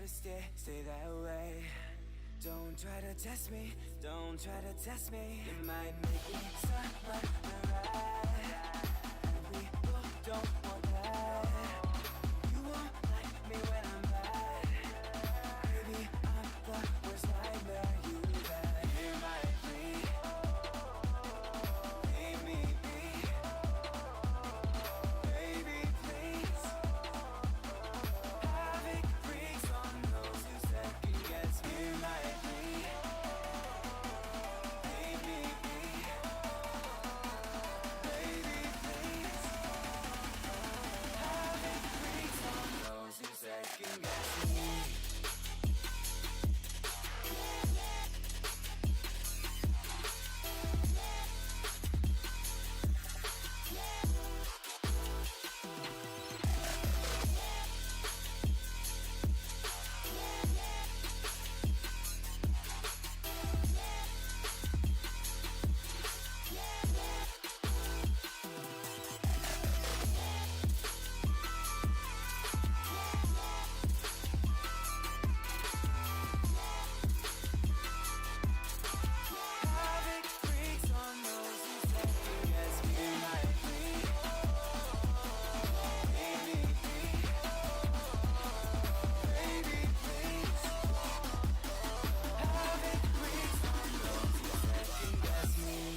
better stay that way. Don't try to test me, don't try to test me. It might make me someone alright, and we both don't want that. You won't like me when I'm bad. Baby, I'm the worst nightmare you've had. You might bleed, leave me be. Baby, please. Havoc freaks on those who second guess me. You might bleed, leave me be. Baby, please. Havoc freaks on those who second guess me. Havoc freaks on those who second guess me. You might bleed, leave me be. Baby, please. Havoc freaks on those who second guess me.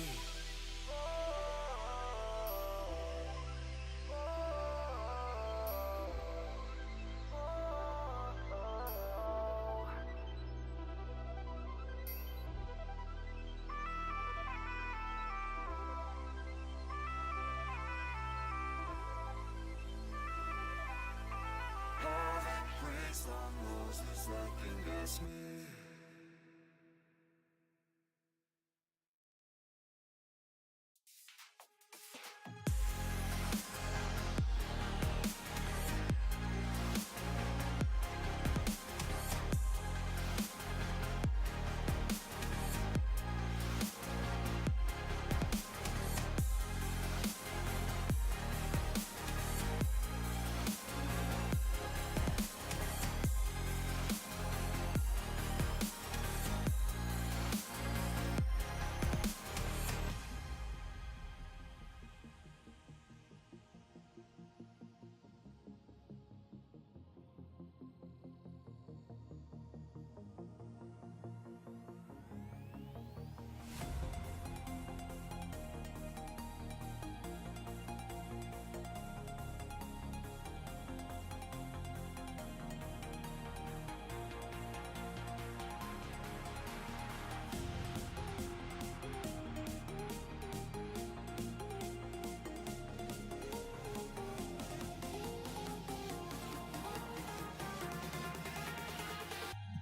Havoc freaks on those who second guess me.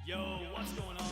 Yo, what's going on?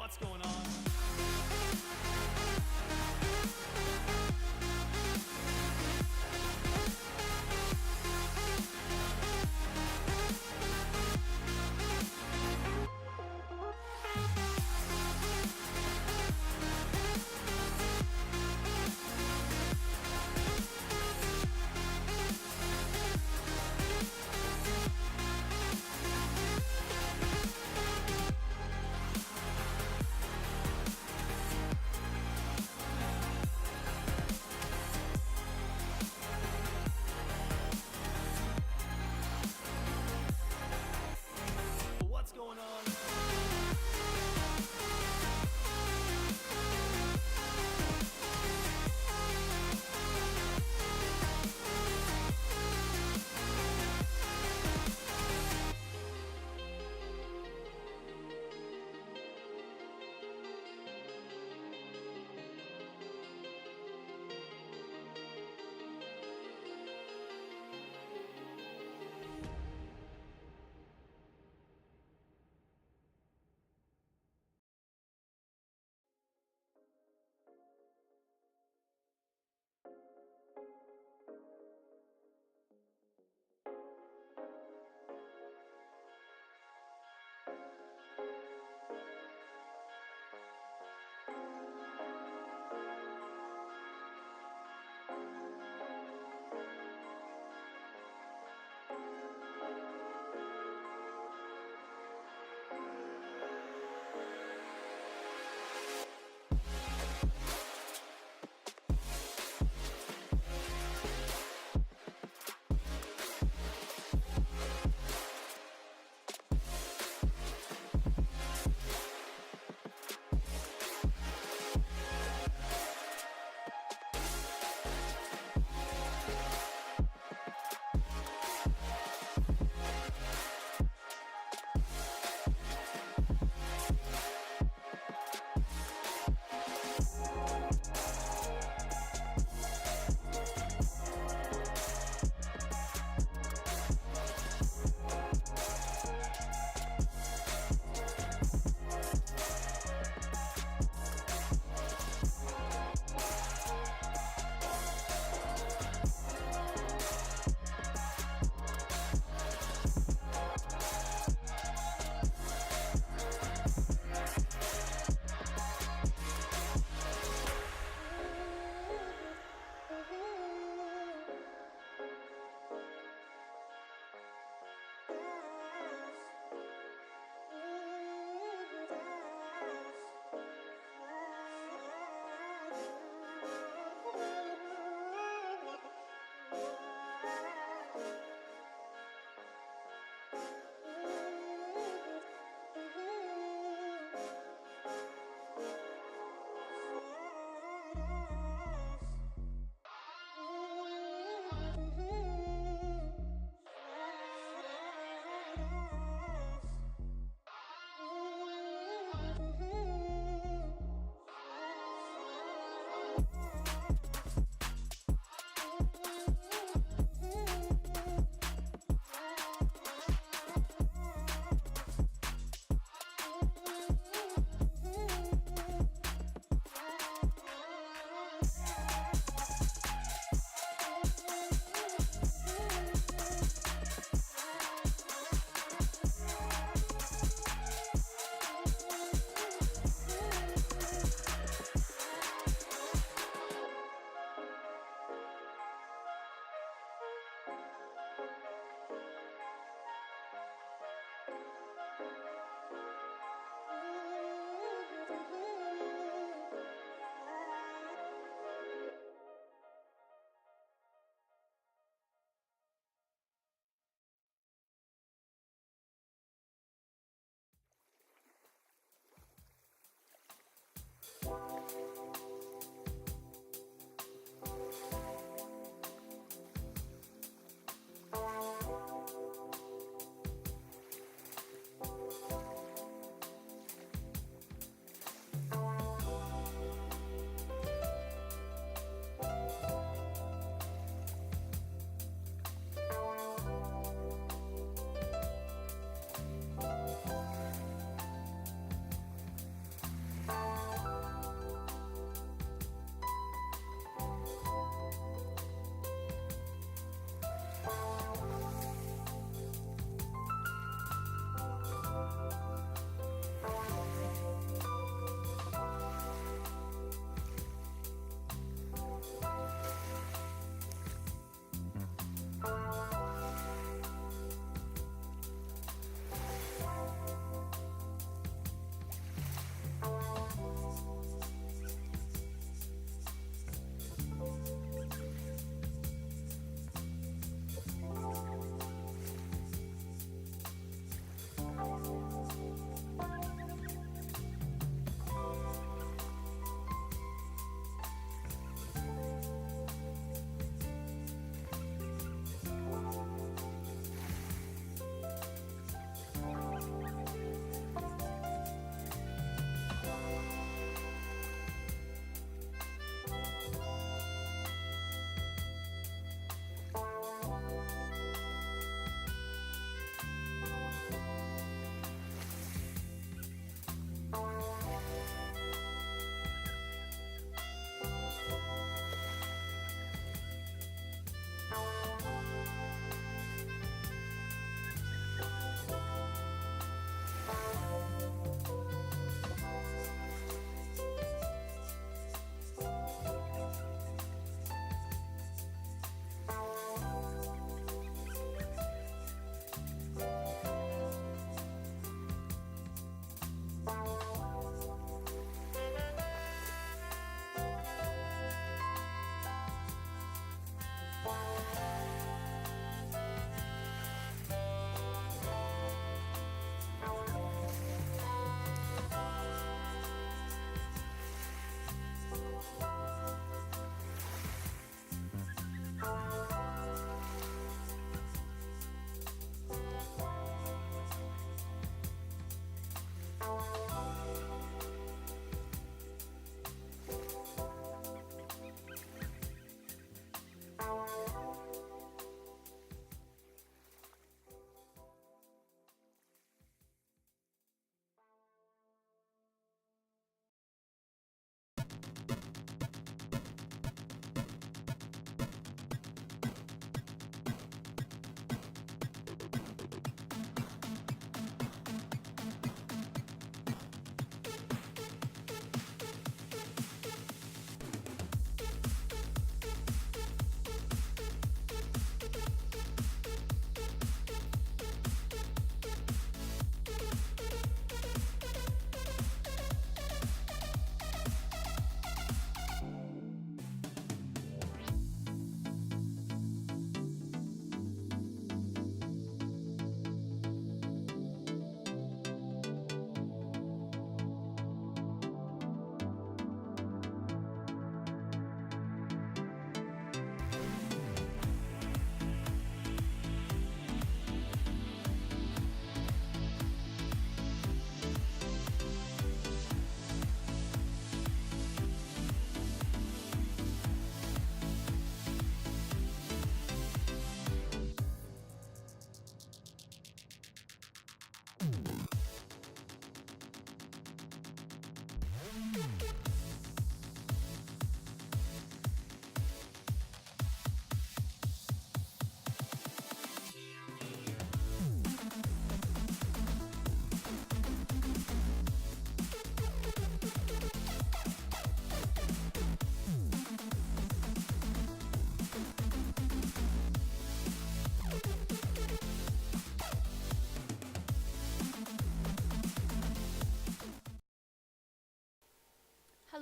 what's going on?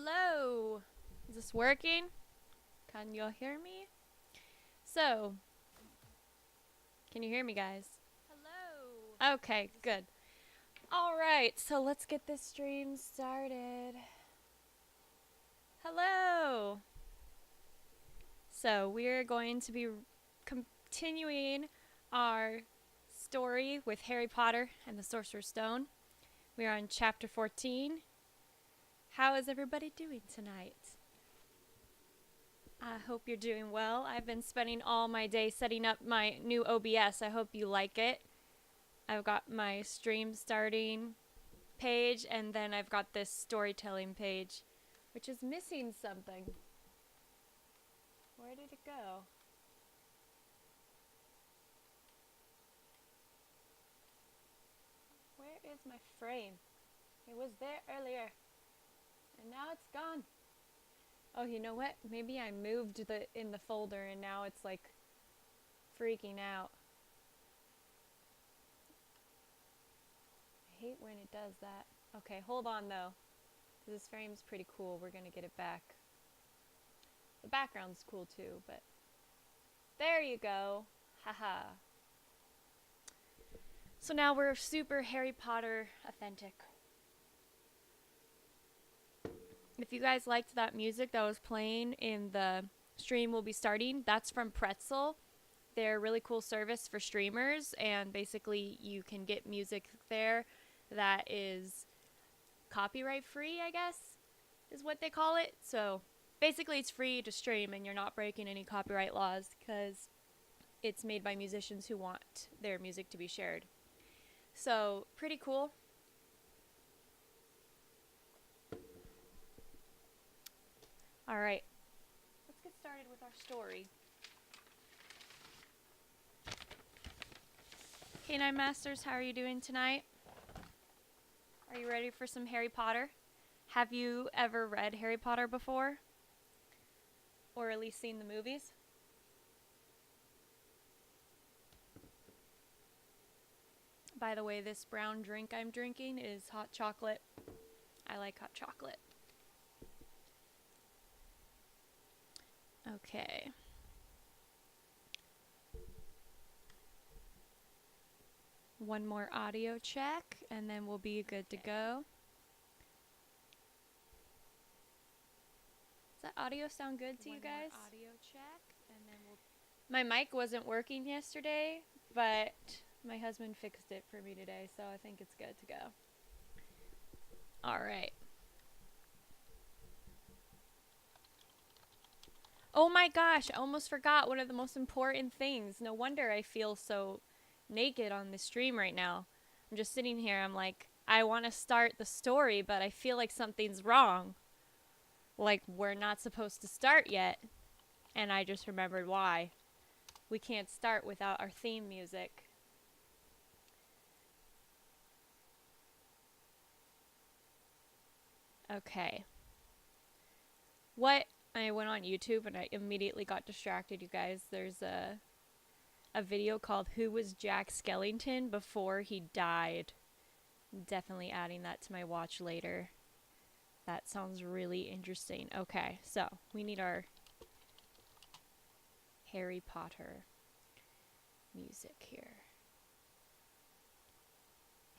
Hello! Is this working? Can you hear me? So, can you hear me, guys? Hello! Okay, good. Alright, so let's get this stream started. Hello! So, we're going to be continuing our story with Harry Potter and the Sorcerer's Stone. We are on chapter 14. How is everybody doing tonight? I hope you're doing well. I've been spending all my day setting up my new OBS. I hope you like it. I've got my stream starting page, and then I've got this storytelling page, which is missing something. Where did it go? Where is my frame? It was there earlier. And now it's gone. Oh, you know what? Maybe I moved in the folder and now it's like freaking out. I hate when it does that. Okay, hold on though. This frame's pretty cool. We're gonna get it back. The background's cool too, but there you go. Haha. So now we're super Harry Potter authentic. If you guys liked that music that was playing in the stream we'll be starting, that's from Pretzel. They're a really cool service for streamers, and basically you can get music there that is copyright free, I guess, is what they call it. So basically it's free to stream and you're not breaking any copyright laws because it's made by musicians who want their music to be shared. So pretty cool. Alright, let's get started with our story. K9 Masters, how are you doing tonight? Are you ready for some Harry Potter? Have you ever read Harry Potter before? Or at least seen the movies? By the way, this brown drink I'm drinking is hot chocolate. I like hot chocolate. Okay. one more audio check, and then we'll be good to go. Does that audio sound good to you guys? Audio check, and then my mic wasn't working yesterday, but my husband fixed it for me today, so I think it's good to go. All right. Oh my gosh, I almost forgot one of the most important things. No wonder I feel so naked on this stream right now. I'm just sitting here, I'm like, I want to start the story, but I feel like something's wrong. Like, we're not supposed to start yet. And I just remembered why. We can't start without our theme music. Okay. I went on YouTube and I immediately got distracted, you guys. There's a video called Who Was Jack Skellington Before He Died. Definitely adding that to my watch later. That sounds really interesting. Okay, so we need our Harry Potter music here.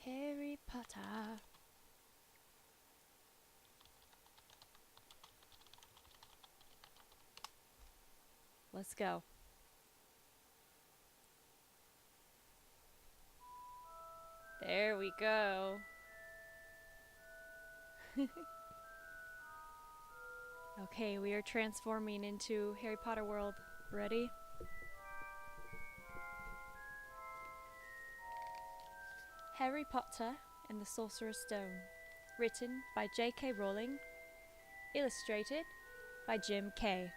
Harry Potter. Let's go. There we go. Okay, we are transforming into Harry Potter world. Ready? Harry Potter and the Sorcerer's Stone. Written by J.K. Rowling. Illustrated by Jim Kay.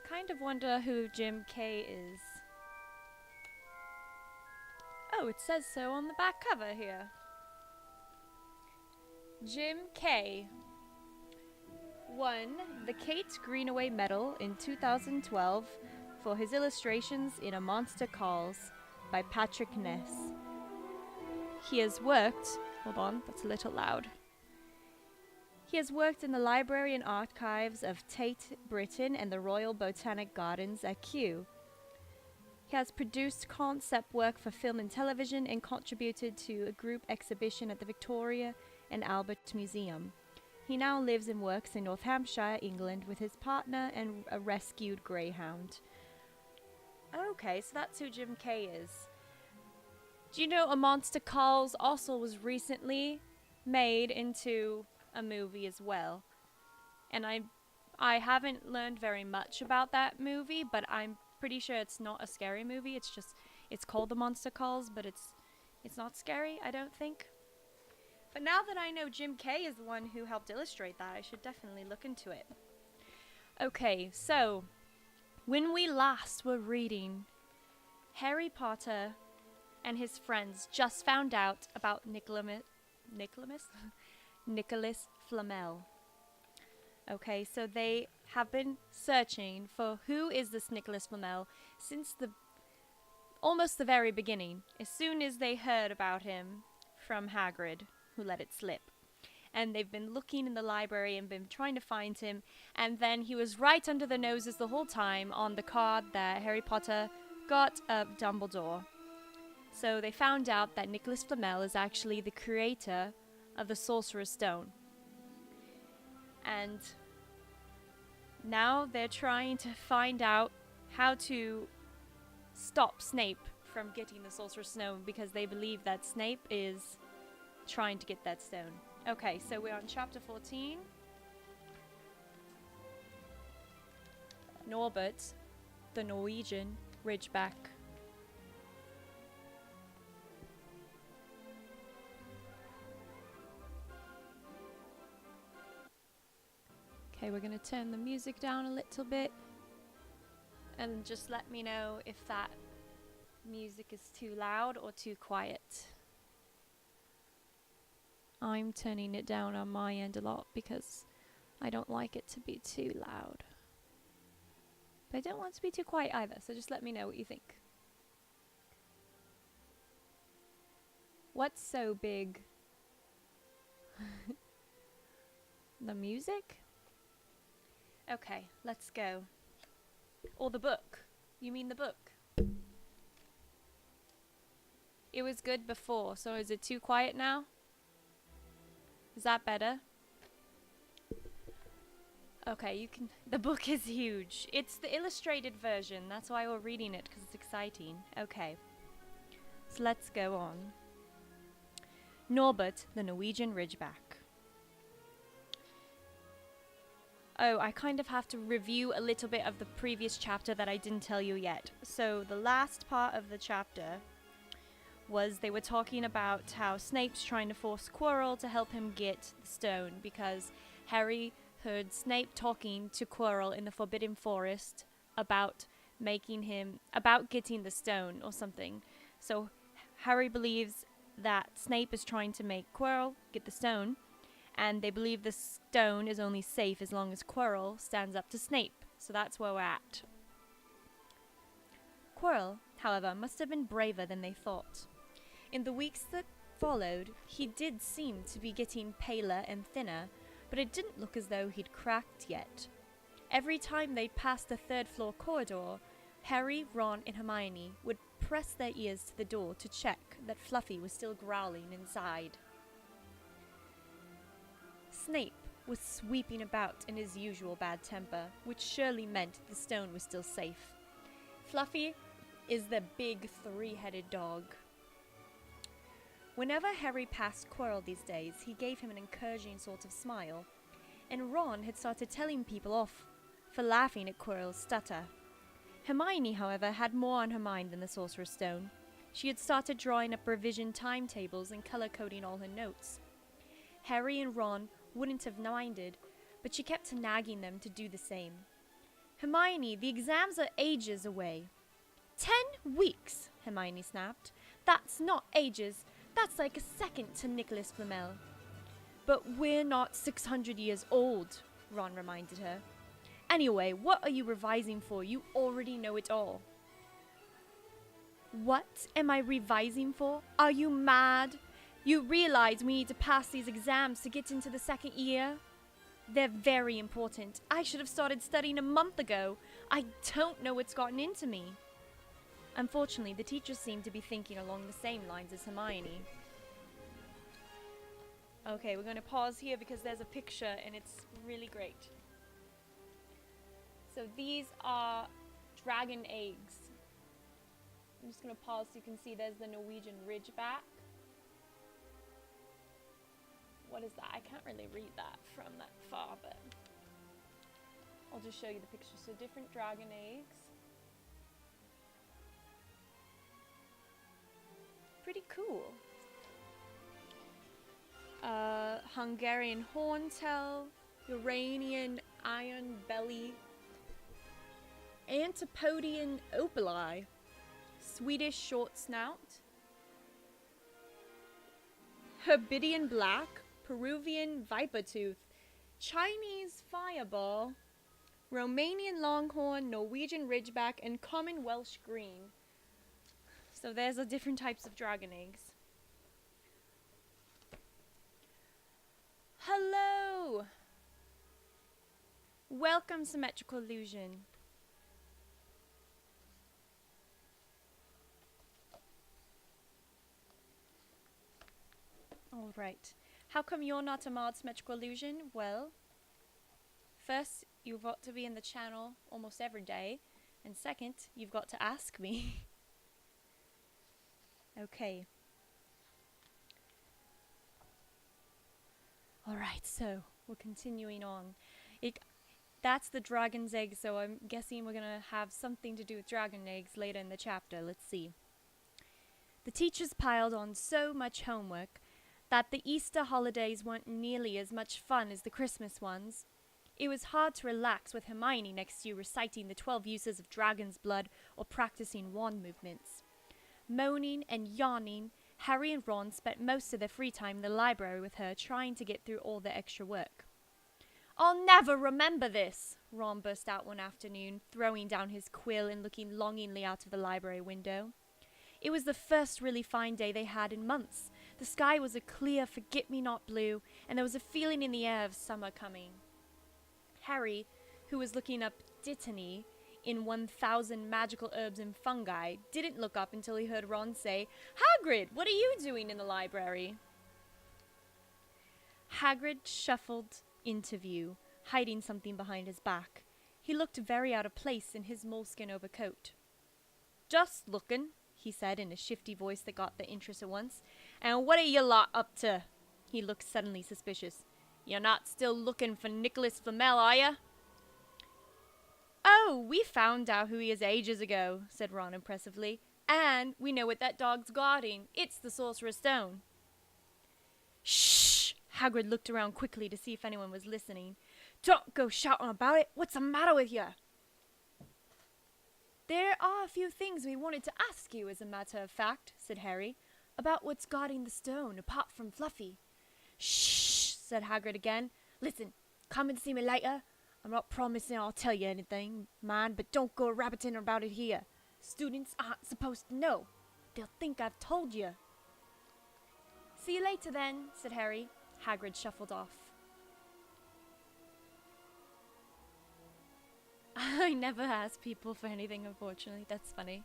I kind of wonder who Jim Kay is. Oh, it says so on the back cover here. Jim Kay won the Kate Greenaway Medal in 2012 for his illustrations in A Monster Calls by Patrick Ness. He has worked... Hold on, that's a little loud. He has worked in the library and archives of Tate Britain and the Royal Botanic Gardens at Kew. He has produced concept work for film and television and contributed to a group exhibition at the Victoria and Albert Museum. He now lives and works in North Hampshire, England, with his partner and a rescued greyhound. Okay, so that's who Jim Kay is. Do you know A Monster Calls also was recently made into a movie as well? And I haven't learned very much about that movie, but I'm pretty sure it's not a scary movie. It's called The Monster Calls, but it's not scary, I don't think. But now that I know Jim Kay is the one who helped illustrate that, I should definitely look into it. Okay, so when we last were reading, Harry Potter and his friends just found out about Nicholas Flamel. Okay, so they have been searching for who is this Nicholas Flamel since almost the very beginning, as soon as they heard about him from Hagrid, who let it slip. And they've been looking in the library and been trying to find him, and then he was right under their noses the whole time on the card that Harry Potter got of Dumbledore. So they found out that Nicholas Flamel is actually the creator of the Sorcerer's Stone. And now they're trying to find out how to stop Snape from getting the Sorcerer's Stone, because they believe that Snape is trying to get that stone. Okay, so we're on chapter 14. Norbert, the Norwegian Ridgeback. Okay, we're going to turn the music down a little bit. And just let me know if that music is too loud or too quiet. I'm turning it down on my end a lot because I don't like it to be too loud. But I don't want it to be too quiet either, so just let me know what you think. What's so big? The music? Okay, let's go. Or the book. You mean the book? It was good before, so is it too quiet now? Is that better? Okay, you can... The book is huge. It's the illustrated version. That's why we're reading it, because it's exciting. Okay. So let's go on. Norbert, the Norwegian Ridgeback. Oh, I kind of have to review a little bit of the previous chapter that I didn't tell you yet. So the last part of the chapter was they were talking about how Snape's trying to force Quirrell to help him get the stone because Harry heard Snape talking to Quirrell in the Forbidden Forest about getting the stone or something. So Harry believes that Snape is trying to make Quirrell get the stone, and they believe the stone is only safe as long as Quirrell stands up to Snape. So that's where we're at. Quirrell, however, must have been braver than they thought. In the weeks that followed, he did seem to be getting paler and thinner, but it didn't look as though he'd cracked yet. Every time they'd passed the third-floor corridor, Harry, Ron, and Hermione would press their ears to the door to check that Fluffy was still growling inside. Snape was sweeping about in his usual bad temper, which surely meant the stone was still safe. Fluffy is the big three-headed dog. Whenever Harry passed Quirrell these days, he gave him an encouraging sort of smile, and Ron had started telling people off for laughing at Quirrell's stutter. Hermione, however, had more on her mind than the Sorcerer's Stone. She had started drawing up revision timetables and color-coding all her notes. Harry and Ron wouldn't have minded, but she kept nagging them to do the same. Hermione, the exams are ages away. 10 weeks, Hermione snapped. That's not ages. That's like a second to Nicholas Flamel. But we're not 600 years old, Ron reminded her. Anyway, what are you revising for? You already know it all. What am I revising for? Are you mad? You realize we need to pass these exams to get into the second year? They're very important. I should have started studying a month ago. I don't know what's gotten into me. Unfortunately, the teachers seemed to be thinking along the same lines as Hermione. Okay, we're going to pause here because there's a picture and it's really great. So these are dragon eggs. I'm just going to pause so you can see there's the Norwegian Ridgeback. What is that? I can't really read that from that far, but I'll just show you the picture. So different dragon eggs. Pretty cool. Hungarian horntail, Uranian iron belly, Antipodian opali, Swedish short snout, Herbidian black, Peruvian viper tooth, Chinese fireball, Romanian longhorn, Norwegian ridgeback, and common Welsh green. So there's the different types of dragon eggs. Hello! Welcome, Symmetrical Illusion. Alright. How come you're not a mod, Symmetrical Illusion? Well, first, you've got to be in the channel almost every day. And second, you've got to ask me. Okay. Alright, so we're continuing on. That's the dragon's egg, so I'm guessing we're gonna have something to do with dragon eggs later in the chapter. Let's see. The teachers piled on so much homework that the Easter holidays weren't nearly as much fun as the Christmas ones. It was hard to relax with Hermione next to you reciting the 12 uses of dragon's blood or practicing wand movements. Moaning and yawning, Harry and Ron spent most of their free time in the library with her, trying to get through all the extra work. I'll never remember this, Ron burst out one afternoon, throwing down his quill and looking longingly out of the library window. It was the first really fine day they had in months. The sky was a clear forget-me-not blue, and there was a feeling in the air of summer coming. Harry, who was looking up Dittany in 1,000 magical herbs and fungi, didn't look up until he heard Ron say, "Hagrid, what are you doing in the library?" Hagrid shuffled into view, hiding something behind his back. He looked very out of place in his moleskin overcoat. "Just looking," he said in a shifty voice that got their interest at once. "And what are you lot up to?" He looked suddenly suspicious. "You're not still looking for Nicholas Flamel, are you?" "Oh, we found out who he is ages ago," said Ron impressively. "And we know what that dog's guarding. It's the Sorcerer's Stone." "Shh!" Hagrid looked around quickly to see if anyone was listening. "Don't go shouting about it. What's the matter with you?" "There are a few things we wanted to ask you, as a matter of fact," said Harry, "about what's guarding the stone, apart from Fluffy." "Shh!" said Hagrid again. "Listen, come and see me later. I'm not promising I'll tell you anything, man, but don't go rabbiting about it here. Students aren't supposed to know. They'll think I've told you." "See you later then," said Harry. Hagrid shuffled off. I never ask people for anything, unfortunately. That's funny.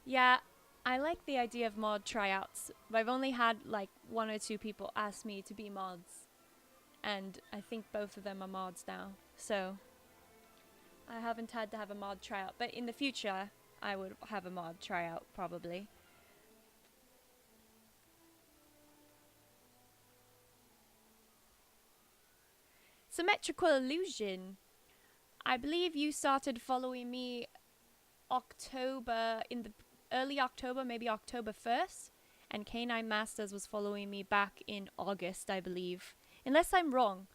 Yeah, I like the idea of mod tryouts, but I've only had like 1 or 2 people ask me to be mods. And I think both of them are mods now. So I haven't had to have a mod tryout, but in the future I would have a mod tryout probably. Symmetrical Illusion. I believe you started following me in the early October, maybe October 1st, and K9 Masters was following me back in August, I believe. Unless I'm wrong,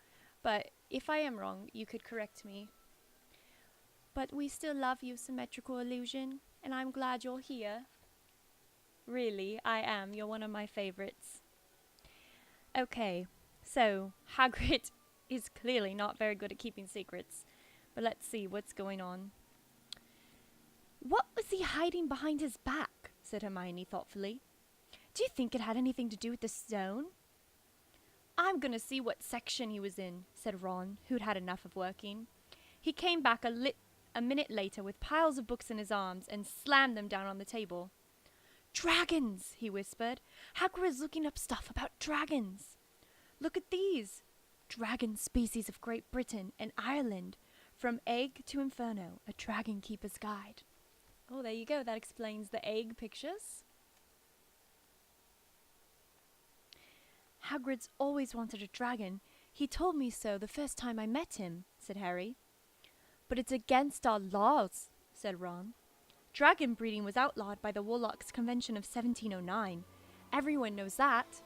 but if I am wrong, you could correct me. But we still love you, Symmetrical Illusion, and I'm glad you're here. Really, I am. You're one of my favorites. Okay, so Hagrid is clearly not very good at keeping secrets, but let's see what's going on. "What was he hiding behind his back?" said Hermione thoughtfully. "Do you think it had anything to do with the stone?" "I'm gonna see what section he was in," said Ron, who'd had enough of working. He came back a minute later with piles of books in his arms and slammed them down on the table. "Dragons!" he whispered. "Hagrid's looking up stuff about dragons. Look at these. Dragon species of Great Britain and Ireland. From Egg to Inferno, a Dragon Keeper's Guide." Oh, there you go. That explains the egg pictures. "Hagrid's always wanted a dragon. He told me so the first time I met him," said Harry. "But it's against our laws," said Ron. "Dragon breeding was outlawed by the Warlocks Convention of 1709. Everyone knows that.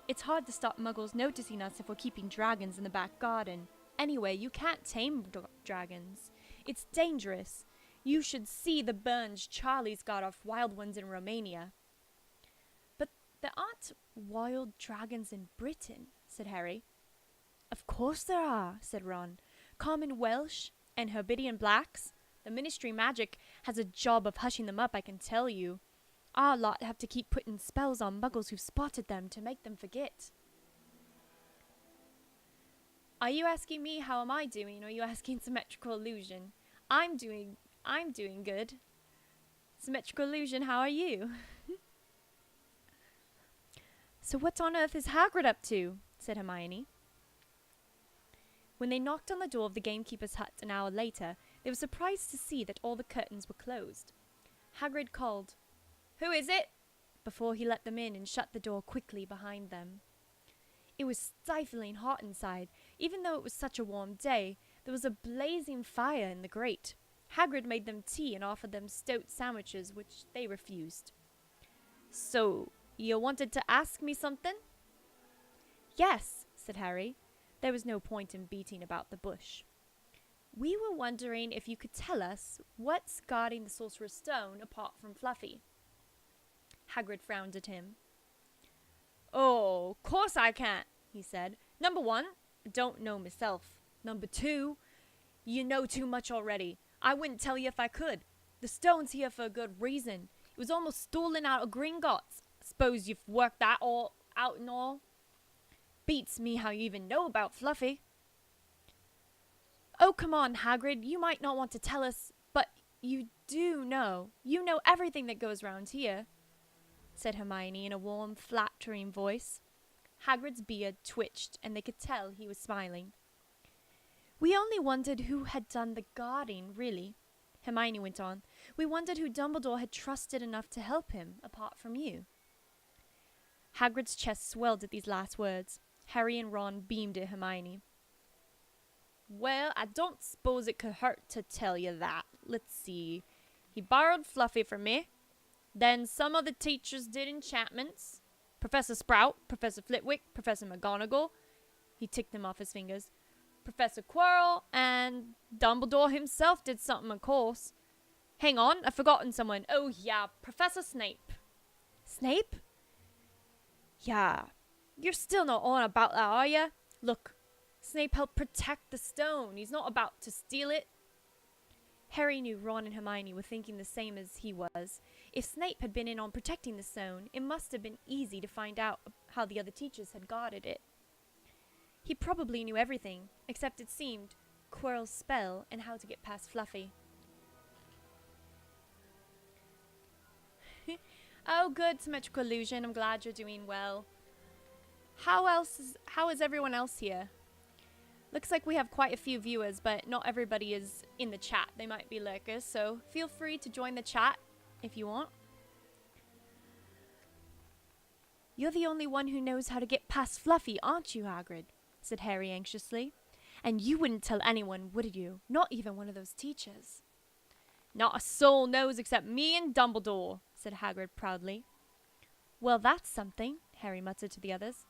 It's hard to stop Muggles noticing us if we're keeping dragons in the back garden. Anyway, you can't tame dragons. It's dangerous. You should see the burns Charlie's got off wild ones in Romania." "But there aren't wild dragons in Britain," said Harry. "Of course there are," said Ron. "Common Welsh and Herbidian blacks. The Ministry Magic has a job of hushing them up, I can tell you. Our lot have to keep putting spells on Muggles who've spotted them to make them forget." "Are you asking me how am I doing, or are you asking Symmetrical Illusion?" I'm doing good. Symmetrical Illusion, how are you?" "So what on earth is Hagrid up to?" said Hermione. When they knocked on the door of the gamekeeper's hut an hour later, they were surprised to see that all the curtains were closed. Hagrid called, "Who is it?" before he let them in and shut the door quickly behind them. It was stifling hot inside. Even though it was such a warm day, there was a blazing fire in the grate. Hagrid made them tea and offered them stout sandwiches, which they refused. "So, you wanted to ask me something?" "Yes," said Harry. There was no point in beating about the bush. "We were wondering if you could tell us what's guarding the Sorcerer's Stone apart from Fluffy." Hagrid frowned at him. "Oh, course I can't," he said. "Number 1, I don't know myself. Number 2, you know too much already. I wouldn't tell you if I could. The stone's here for a good reason. It was almost stolen out of Gringotts. Suppose you've worked that all out and all." Beats me how you even know about Fluffy. Oh, come on, Hagrid. You might not want to tell us, but you do know. You know everything that goes round here, said Hermione in a warm, flattering voice. Hagrid's beard twitched, and they could tell he was smiling. We only wondered who had done the guarding, really, Hermione went on. We wondered who Dumbledore had trusted enough to help him, apart from you. Hagrid's chest swelled at these last words. Harry and Ron beamed at Hermione. Well, I don't suppose it could hurt to tell you that. Let's see. He borrowed Fluffy from me. Then some of the teachers did enchantments. Professor Sprout, Professor Flitwick, Professor McGonagall. He ticked them off his fingers. Professor Quirrell, and Dumbledore himself did something, of course. Hang on, I've forgotten someone. Oh, yeah, Professor Snape. Snape? Yeah. You're still not on about that, are you? Look, Snape helped protect the stone. He's not about to steal it. Harry knew Ron and Hermione were thinking the same as he was. If Snape had been in on protecting the stone, it must have been easy to find out how the other teachers had guarded it. He probably knew everything, except it seemed, Quirrell's spell and how to get past Fluffy. Oh, good, symmetrical illusion. I'm glad you're doing well. How is everyone else here? Looks like we have quite a few viewers, but not everybody is in the chat. They might be lurkers, so feel free to join the chat if you want. You're the only one who knows how to get past Fluffy, aren't you, Hagrid? Said Harry anxiously. And you wouldn't tell anyone, would you? Not even one of those teachers. Not a soul knows except me and Dumbledore, said Hagrid proudly. Well, that's something, Harry muttered to the others.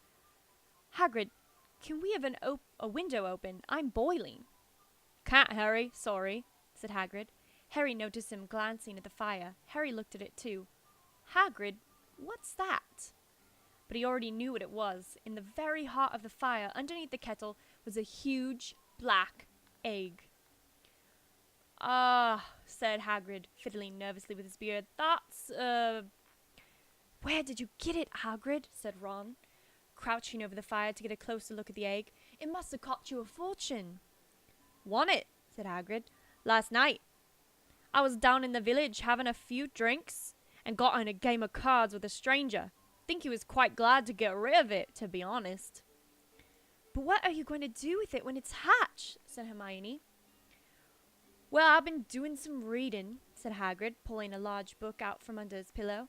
Hagrid, can we have a window open? I'm boiling. Can't, Harry. Sorry, said Hagrid. Harry noticed him glancing at the fire. Harry looked at it too. Hagrid, what's that? But he already knew what it was. In the very heart of the fire, underneath the kettle, was a huge black egg. Ah, said Hagrid, fiddling nervously with his beard. That's, Where did you get it, Hagrid? Said Ron, crouching over the fire to get a closer look at the egg. It must have cost you a fortune. Won it, said Hagrid, last night. I was down in the village having a few drinks and got in a game of cards with a stranger. Think he was quite glad to get rid of it, to be honest. But what are you going to do with it when it's hatched? Said Hermione. Well, I've been doing some reading, said Hagrid, pulling a large book out from under his pillow.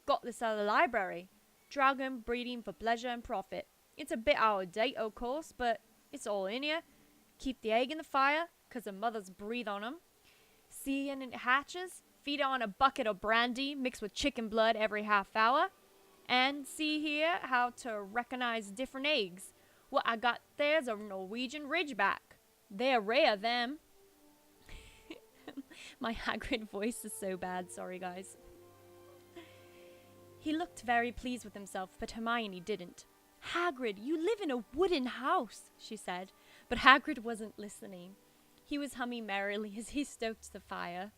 Got this out of the library. Dragon breeding for pleasure and profit. It's a bit out of date, of course, but it's all in here. Keep the egg in the fire, 'cause the mothers breathe on 'em. See, and it hatches. Feed it on a bucket of brandy mixed with chicken blood every half hour. And see here how to recognize different eggs. What I got there's a Norwegian Ridgeback. They're rare, them. My Hagrid voice is so bad, sorry guys. He looked very pleased with himself, but Hermione didn't. Hagrid, you live in a wooden house, she said, but Hagrid wasn't listening. He was humming merrily as he stoked the fire.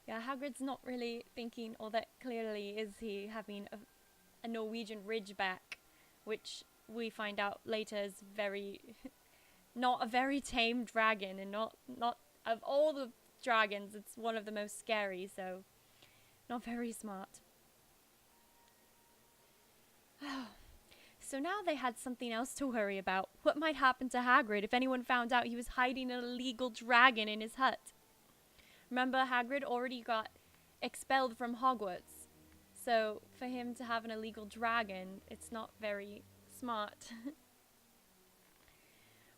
Yeah, Hagrid's not really thinking all that clearly, is he, having a Norwegian Ridgeback, which we find out later is not a very tame dragon, and not of all the dragons, it's one of the most scary, so not very smart. So now they had something else to worry about. What might happen to Hagrid if anyone found out he was hiding an illegal dragon in his hut? Remember, Hagrid already got expelled from Hogwarts. So for him to have an illegal dragon, it's not very smart.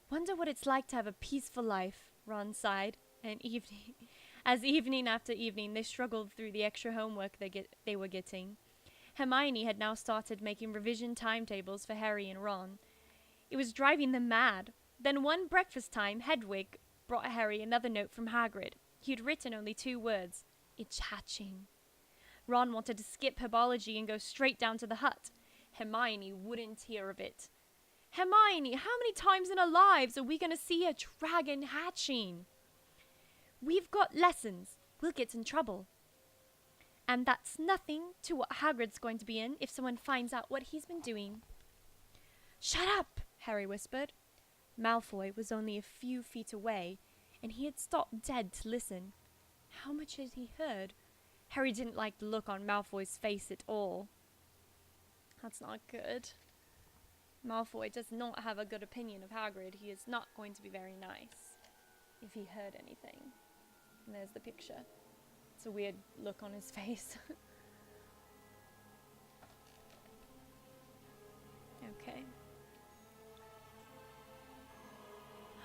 Wonder what it's like to have a peaceful life, Ron sighed. And evening after evening, they struggled through the extra homework they were getting. Hermione had now started making revision timetables for Harry and Ron. It was driving them mad. Then one breakfast time, Hedwig brought Harry another note from Hagrid. He had written only 2 words. It's hatching. Ron wanted to skip herbology and go straight down to the hut. Hermione wouldn't hear of it. Hermione, how many times in our lives are we going to see a dragon hatching? We've got lessons. We'll get in trouble. And that's nothing to what Hagrid's going to be in if someone finds out what he's been doing. "Shut up!" Harry whispered. Malfoy was only a few feet away, and he had stopped dead to listen. How much had he heard? Harry didn't like the look on Malfoy's face at all. That's not good. Malfoy does not have a good opinion of Hagrid. He is not going to be very nice if he heard anything. And there's the picture. It's a weird look on his face. Okay.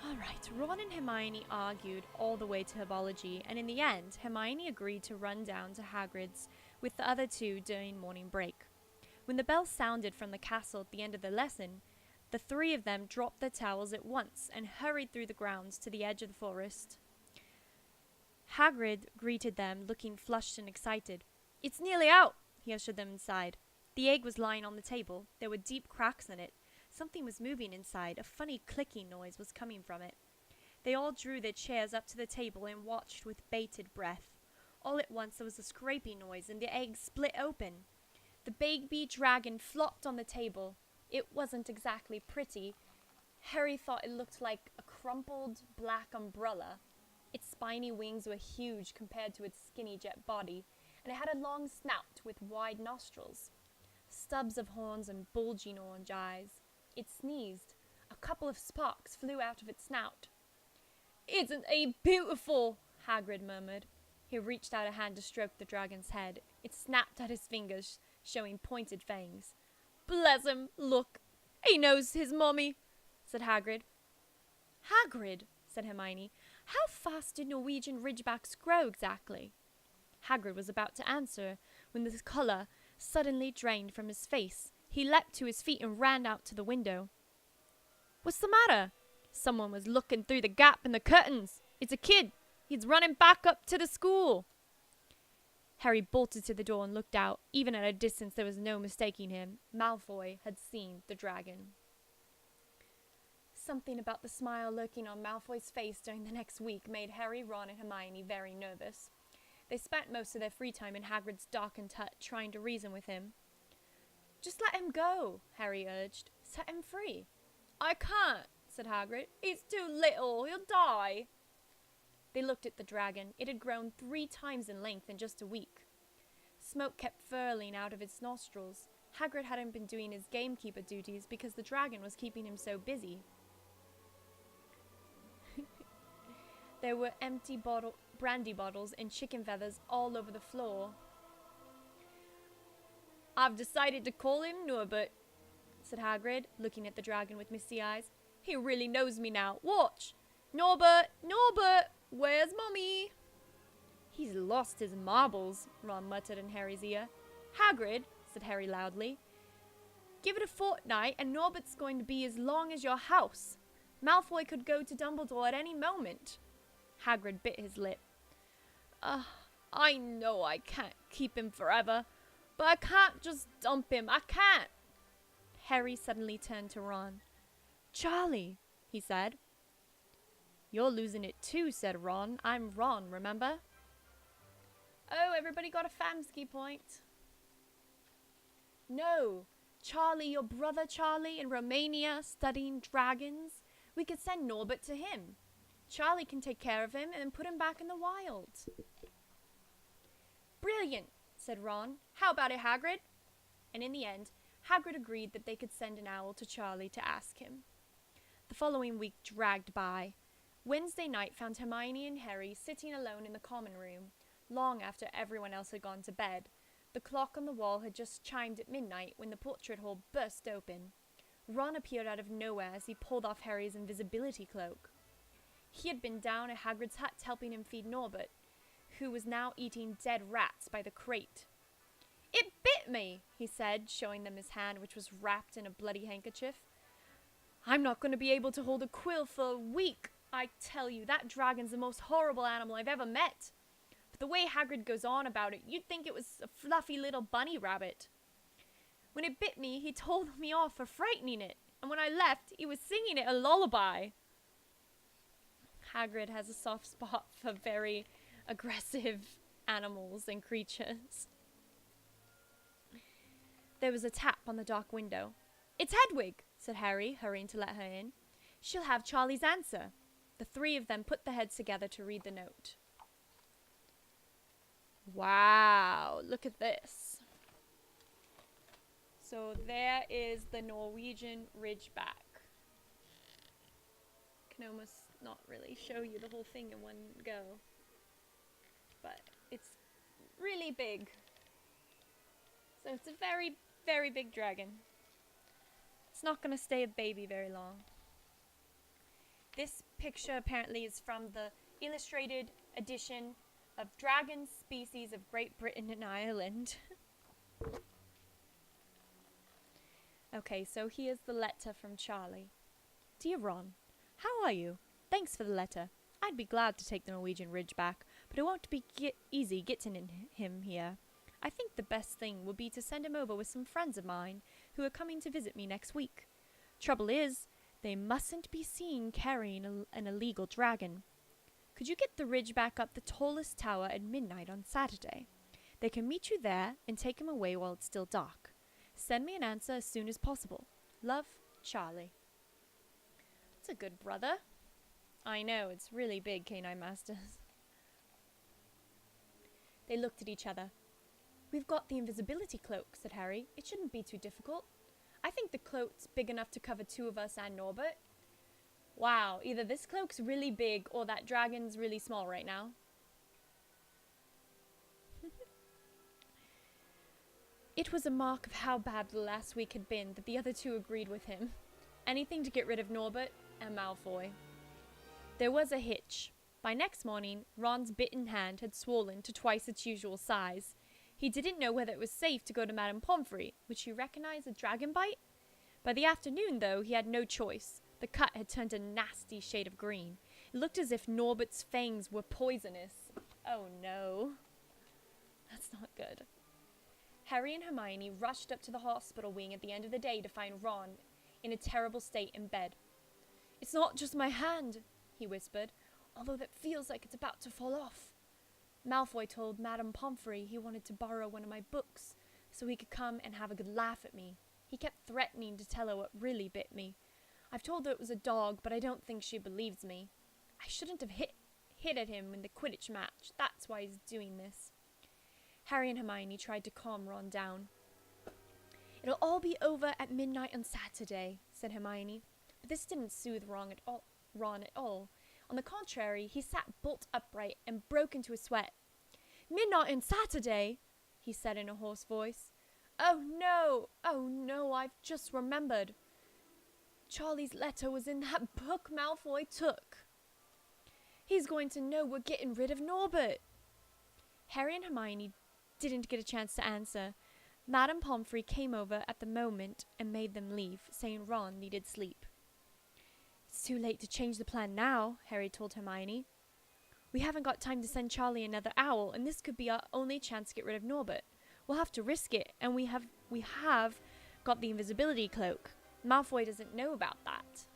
Alright, Ron and Hermione argued all the way to herbology, and in the end, Hermione agreed to run down to Hagrid's with the other two during morning break. When the bell sounded from the castle at the end of the lesson, the three of them dropped their towels at once and hurried through the grounds to the edge of the forest. Hagrid greeted them, looking flushed and excited. "It's nearly out," he ushered them inside. The egg was lying on the table. There were deep cracks in it. Something was moving inside. A funny clicking noise was coming from it. They all drew their chairs up to the table and watched with bated breath. All at once there was a scraping noise, and the egg split open. The baby dragon flopped on the table. It wasn't exactly pretty. Harry thought it looked like a crumpled black umbrella. Its spiny wings were huge compared to its skinny jet body, and it had a long snout with wide nostrils, stubs of horns and bulging orange eyes. It sneezed. A couple of sparks flew out of its snout. "Isn't he beautiful?" Hagrid murmured. He reached out a hand to stroke the dragon's head. It snapped at his fingers, showing pointed fangs. "Bless him, look. He knows his mummy," said Hagrid. "Hagrid," said Hermione, "how fast do Norwegian ridgebacks grow exactly?" Hagrid was about to answer when the colour suddenly drained from his face. He leapt to his feet and ran out to the window. "What's the matter?" Someone was looking through the gap in the curtains. "It's a kid. He's running back up to the school." Harry bolted to the door and looked out. Even at a distance, there was no mistaking him. Malfoy had seen the dragon. Something about the smile lurking on Malfoy's face during the next week made Harry, Ron, and Hermione very nervous. They spent most of their free time in Hagrid's darkened hut, trying to reason with him. "Just let him go," Harry urged. "Set him free." "I can't," said Hagrid. "He's too little. He'll die." They looked at the dragon. It had grown 3 times in length in just a week. Smoke kept furling out of its nostrils. Hagrid hadn't been doing his gamekeeper duties because the dragon was keeping him so busy. There were empty brandy bottles and chicken feathers all over the floor. "I've decided to call him Norbert," said Hagrid, looking at the dragon with misty eyes. "He really knows me now. Watch! Norbert! Norbert! Where's Mummy?" "He's lost his marbles," Ron muttered in Harry's ear. "Hagrid," said Harry loudly, "give it a fortnight and Norbert's going to be as long as your house. Malfoy could go to Dumbledore at any moment." Hagrid bit his lip. I know I can't keep him forever, but I can't just dump him. I can't." Harry suddenly turned to Ron. "Charlie," he said. "You're losing it too," said Ron. "I'm Ron, remember?" Oh, everybody got a Famsky point. "No, Charlie, your brother Charlie in Romania studying dragons. We could send Norbert to him. Charlie can take care of him and then put him back in the wild." "Brilliant," said Ron. "How about it, Hagrid?" And in the end, Hagrid agreed that they could send an owl to Charlie to ask him. The following week dragged by. Wednesday night found Hermione and Harry sitting alone in the common room, long after everyone else had gone to bed. The clock on the wall had just chimed at midnight when the portrait hole burst open. Ron appeared out of nowhere as he pulled off Harry's invisibility cloak. He had been down at Hagrid's hut helping him feed Norbert, who was now eating dead rats by the crate. "It bit me," he said, showing them his hand, which was wrapped in a bloody handkerchief. "I'm not going to be able to hold a quill for a week. I tell you, that dragon's the most horrible animal I've ever met. But the way Hagrid goes on about it, you'd think it was a fluffy little bunny rabbit. When it bit me, he told me off for frightening it, and when I left, he was singing it a lullaby." Hagrid has a soft spot for very aggressive animals and creatures. There was a tap on the dark window. It's Hedwig, said Harry, hurrying to let her in. She'll have Charlie's answer. The three of them put their heads together to read the note. Wow, look at this. So there is the Norwegian Ridgeback. Can almost not really show you the whole thing in one go. But it's really big. So it's a very, very big dragon. It's not going to stay a baby very long. This picture apparently is from the illustrated edition of Dragon Species of Great Britain and Ireland. Okay, so here's the letter from Charlie. Dear Ron, how are you? Thanks for the letter. I'd be glad to take the Norwegian Ridgeback, but it won't be easy getting him here. I think the best thing would be to send him over with some friends of mine who are coming to visit me next week. Trouble is, they mustn't be seen carrying an illegal dragon. Could you get the Ridgeback up the tallest tower at midnight on Saturday? They can meet you there and take him away while it's still dark. Send me an answer as soon as possible. Love, Charlie. That's a good brother. I know, it's really big, Canine Masters. They looked at each other. We've got the invisibility cloak, said Harry. It shouldn't be too difficult. I think the cloak's big enough to cover two of us and Norbert. Wow, either this cloak's really big or that dragon's really small right now. It was a mark of how bad the last week had been that the other two agreed with him. Anything to get rid of Norbert and Malfoy. There was a hitch. By next morning, Ron's bitten hand had swollen to twice its usual size. He didn't know whether it was safe to go to Madame Pomfrey, which he recognized a dragon bite. By the afternoon, though, he had no choice. The cut had turned a nasty shade of green. It looked as if Norbert's fangs were poisonous. Oh no. That's not good. Harry and Hermione rushed up to the hospital wing at the end of the day to find Ron in a terrible state in bed. It's not just my hand, he whispered, although that feels like it's about to fall off. Malfoy told Madame Pomfrey he wanted to borrow one of my books so he could come and have a good laugh at me. He kept threatening to tell her what really bit me. I've told her it was a dog, but I don't think she believes me. I shouldn't have hit at him in the Quidditch match. That's why he's doing this. Harry and Hermione tried to calm Ron down. It'll all be over at midnight on Saturday, said Hermione. But this didn't soothe Ron at all. On the contrary, he sat bolt upright and broke into a sweat. Midnight on Saturday, he said in a hoarse voice. Oh no, I've just remembered. Charlie's letter was in that book Malfoy took. He's going to know we're getting rid of Norbert. Harry and Hermione didn't get a chance to answer. Madame Pomfrey came over at the moment and made them leave, saying Ron needed sleep. It's too late to change the plan now, Harry told Hermione. We haven't got time to send Charlie another owl, and this could be our only chance to get rid of Norbert. We'll have to risk it, and we have got the invisibility cloak. Malfoy doesn't know about that.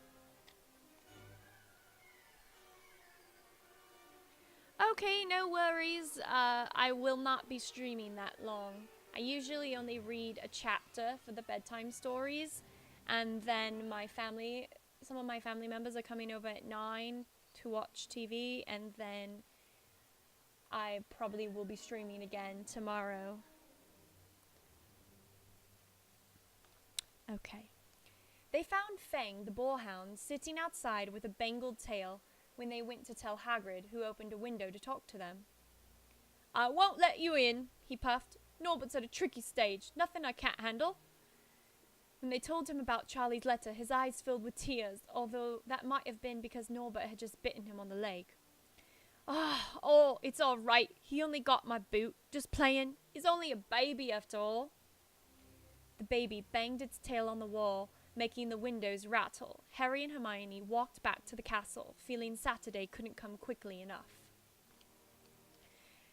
Okay, no worries. I will not be streaming that long. I usually only read a chapter for the bedtime stories, and then some of my family members are coming over at 9 to watch TV, and then I probably will be streaming again tomorrow. Okay. They found Fang, the boarhound, sitting outside with a bengaled tail when they went to tell Hagrid, who opened a window to talk to them. I won't let you in, he puffed. Norbert's at a tricky stage. Nothing I can't handle. When they told him about Charlie's letter, his eyes filled with tears, although that might have been because Norbert had just bitten him on the leg. Oh, it's all right. He only got my boot. Just playing. He's only a baby after all. The baby banged its tail on the wall, making the windows rattle. Harry and Hermione walked back to the castle, feeling Saturday couldn't come quickly enough.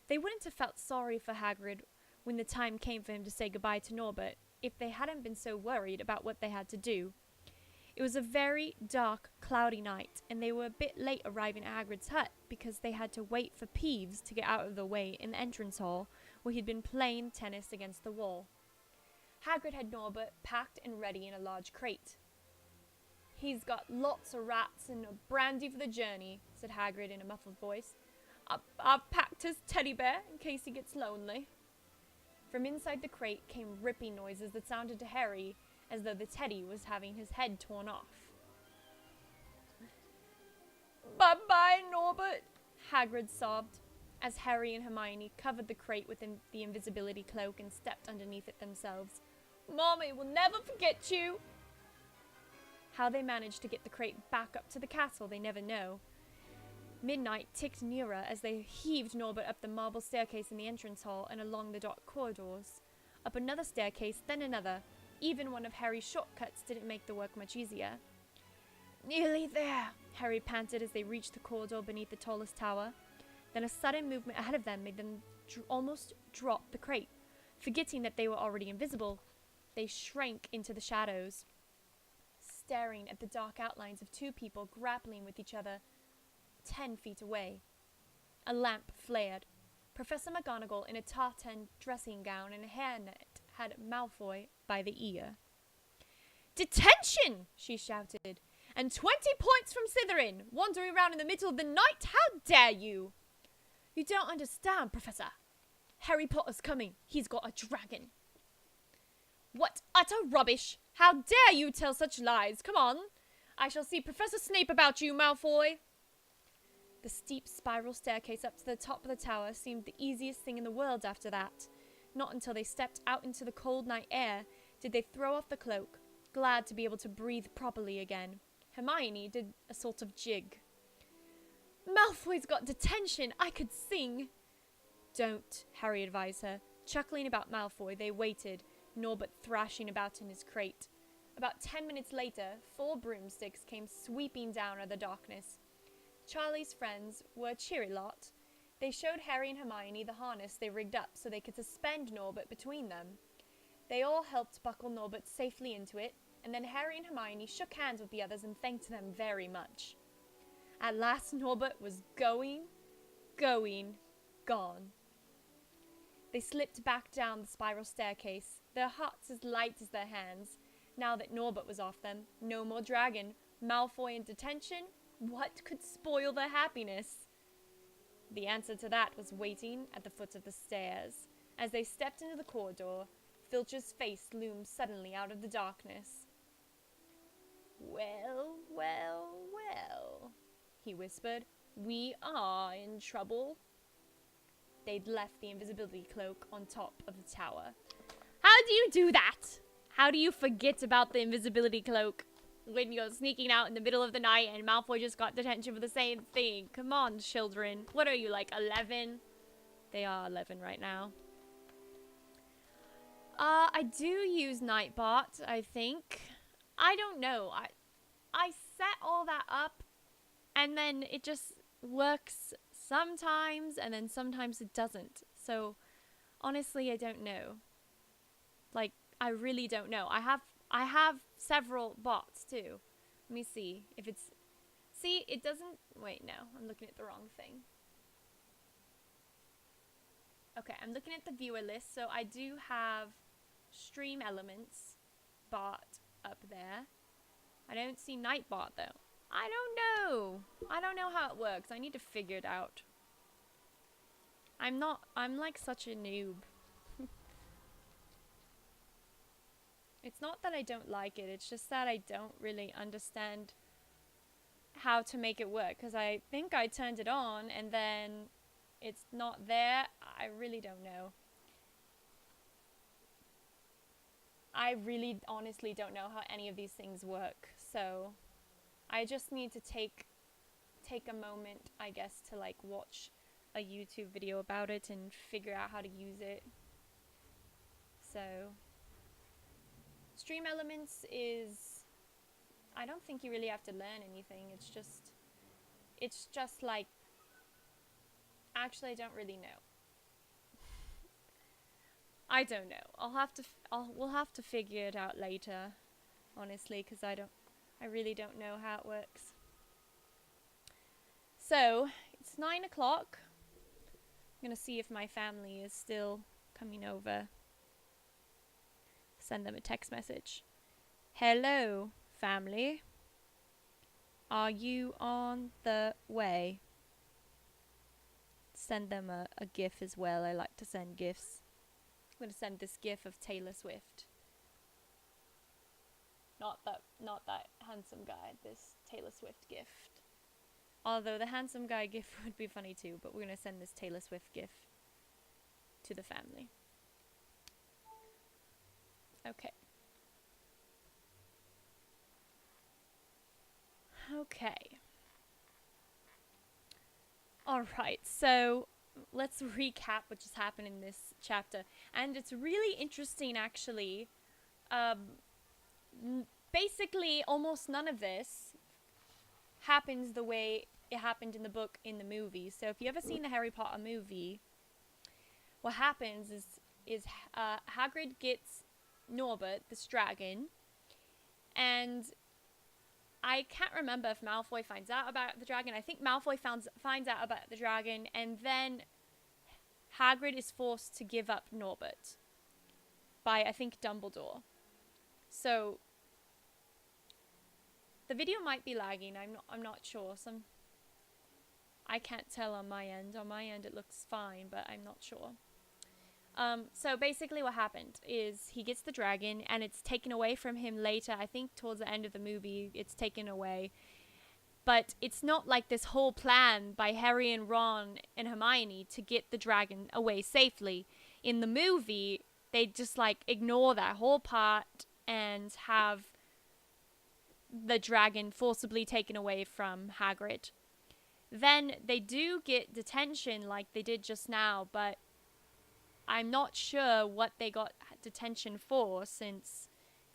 They wouldn't have felt sorry for Hagrid when the time came for him to say goodbye to Norbert if they hadn't been so worried about what they had to do. It was a very dark, cloudy night, and they were a bit late arriving at Hagrid's hut because they had to wait for Peeves to get out of the way in the entrance hall where he'd been playing tennis against the wall. Hagrid had Norbert packed and ready in a large crate. "He's got lots of rats and a brandy for the journey," said Hagrid in a muffled voice. I've packed his teddy bear in case he gets lonely." From inside the crate came ripping noises that sounded to Harry as though the teddy was having his head torn off. "Bye-bye, Norbert," Hagrid sobbed, as Harry and Hermione covered the crate with the invisibility cloak and stepped underneath it themselves. "Mommy will never forget you." How they managed to get the crate back up to the castle, they never know. Midnight ticked nearer as they heaved Norbert up the marble staircase in the entrance hall and along the dark corridors. Up another staircase, then another. Even one of Harry's shortcuts didn't make the work much easier. "Nearly there," Harry panted as they reached the corridor beneath the tallest tower. Then a sudden movement ahead of them made them almost drop the crate. Forgetting that they were already invisible, they shrank into the shadows, staring at the dark outlines of two people grappling with each other 10 feet away. A lamp flared. Professor McGonagall, in a tartan dressing gown and a hairnet, had Malfoy by the ear. "Detention!" she shouted. "And 20 points from Slytherin! Wandering around in the middle of the night? How dare you!" "You don't understand, Professor. Harry Potter's coming. He's got a dragon." "What utter rubbish! How dare you tell such lies! Come on! I shall see Professor Snape about you, Malfoy!" The steep spiral staircase up to the top of the tower seemed the easiest thing in the world after that. Not until they stepped out into the cold night air did they throw off the cloak, glad to be able to breathe properly again. Hermione did a sort of jig. "Malfoy's got detention! I could sing!" "Don't," Harry advised her. Chuckling about Malfoy, they waited, Norbert thrashing about in his crate. About 10 minutes later, 4 broomsticks came sweeping down out of the darkness. Charlie's friends were a cheery lot. They showed Harry and Hermione the harness they rigged up so they could suspend Norbert between them. They all helped buckle Norbert safely into it, and then Harry and Hermione shook hands with the others and thanked them very much. At last Norbert was gone. They slipped back down the spiral staircase, their hearts as light as their hands. Now that Norbert was off them, no more dragon, Malfoy in detention. What could spoil their happiness? The answer to that was waiting at the foot of the stairs. As they stepped into the corridor, Filch's face loomed suddenly out of the darkness. "Well, well, well," he whispered. "We are in trouble." They'd left the invisibility cloak on top of the tower. How do you do that? How do you forget about the invisibility cloak when you're sneaking out in the middle of the night and Malfoy just got detention for the same thing? Come on, children. What are you, like 11? They are 11 right now. I do use Nightbot, I think. I don't know. I set all that up and then it just works sometimes and then sometimes it doesn't. So honestly, I don't know. Like, I really don't know. I have several bots too. Let me see if it's... See, it doesn't... Wait, no. I'm looking at the wrong thing. Okay, I'm looking at the viewer list. So I do have Stream Elements bot up there. I don't see Nightbot though. I don't know. I don't know how it works. I need to figure it out. I'm like such a noob. It's not that I don't like it. It's just that I don't really understand how to make it work. Because I think I turned it on and then it's not there. I really don't know. I really honestly don't know how any of these things work. So I just need to take a moment, I guess, to like watch a YouTube video about it and figure out how to use it. So Stream Elements is, I don't think you really have to learn anything. It's just like, actually I don't really know. I don't know. We'll have to figure it out later, honestly, because I really don't know how it works. So it's 9 o'clock. I'm gonna see if my family is still coming over. send them a text message. Hello, family. Are you on the way? Send them a GIF as well. I like to send GIFs. I'm going to send this GIF of Taylor Swift. Not that handsome guy, this Taylor Swift gift. Although the handsome guy GIF would be funny too, but we're going to send this Taylor Swift GIF to the family. Okay. Okay. Alright, so let's recap what just happened in this chapter. And it's really interesting, actually. Basically, almost none of this happens the way it happened in the book in the movie. So if you ever seen the Harry Potter movie, what happens is Hagrid gets Norbert, this dragon, and I can't remember if Malfoy finds out about the dragon. I think Malfoy finds out about the dragon, and then Hagrid is forced to give up Norbert by, I think, Dumbledore. So the video might be lagging. I'm not sure. I can't tell on my end. On my end, it looks fine, but I'm not sure. So basically what happened is he gets the dragon and it's taken away from him later. I think towards the end of the movie it's taken away. But it's not like this whole plan by Harry and Ron and Hermione to get the dragon away safely. In the movie, they just like ignore that whole part and have the dragon forcibly taken away from Hagrid. Then they do get detention like they did just now, but I'm not sure what they got detention for since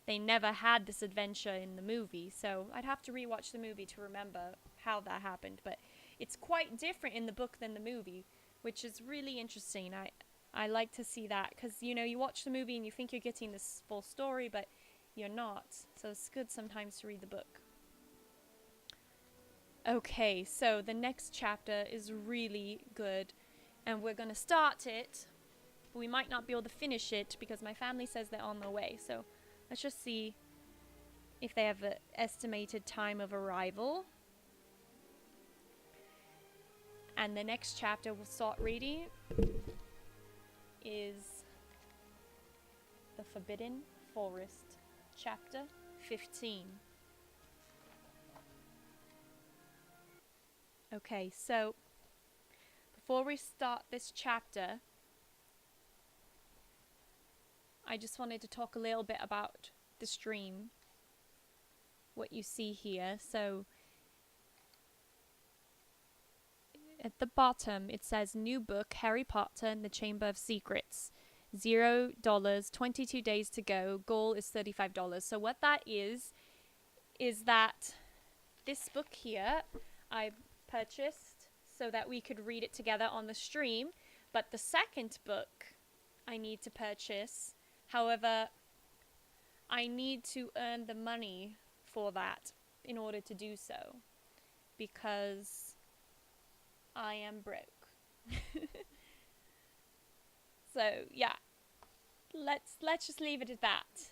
they never had this adventure in the movie. So I'd have to rewatch the movie to remember how that happened. But it's quite different in the book than the movie, which is really interesting. I like to see that because, you know, you watch the movie and you think you're getting this full story, but you're not. So it's good sometimes to read the book. Okay, so the next chapter is really good. And we're going to start it. We might not be able to finish it because my family says they're on their way. So let's just see if they have an estimated time of arrival. And the next chapter we'll start reading is The Forbidden Forest, chapter 15. Okay, so before we start this chapter, I just wanted to talk a little bit about the stream, what you see here. So at the bottom it says new book, Harry Potter and the Chamber of Secrets, $0, 22 days to go, goal is $35. So what that is that this book here I purchased so that we could read it together on the stream, but the second book I need to purchase. However, I need to earn the money for that in order to do so, because I am broke. So, yeah. Let's just leave it at that.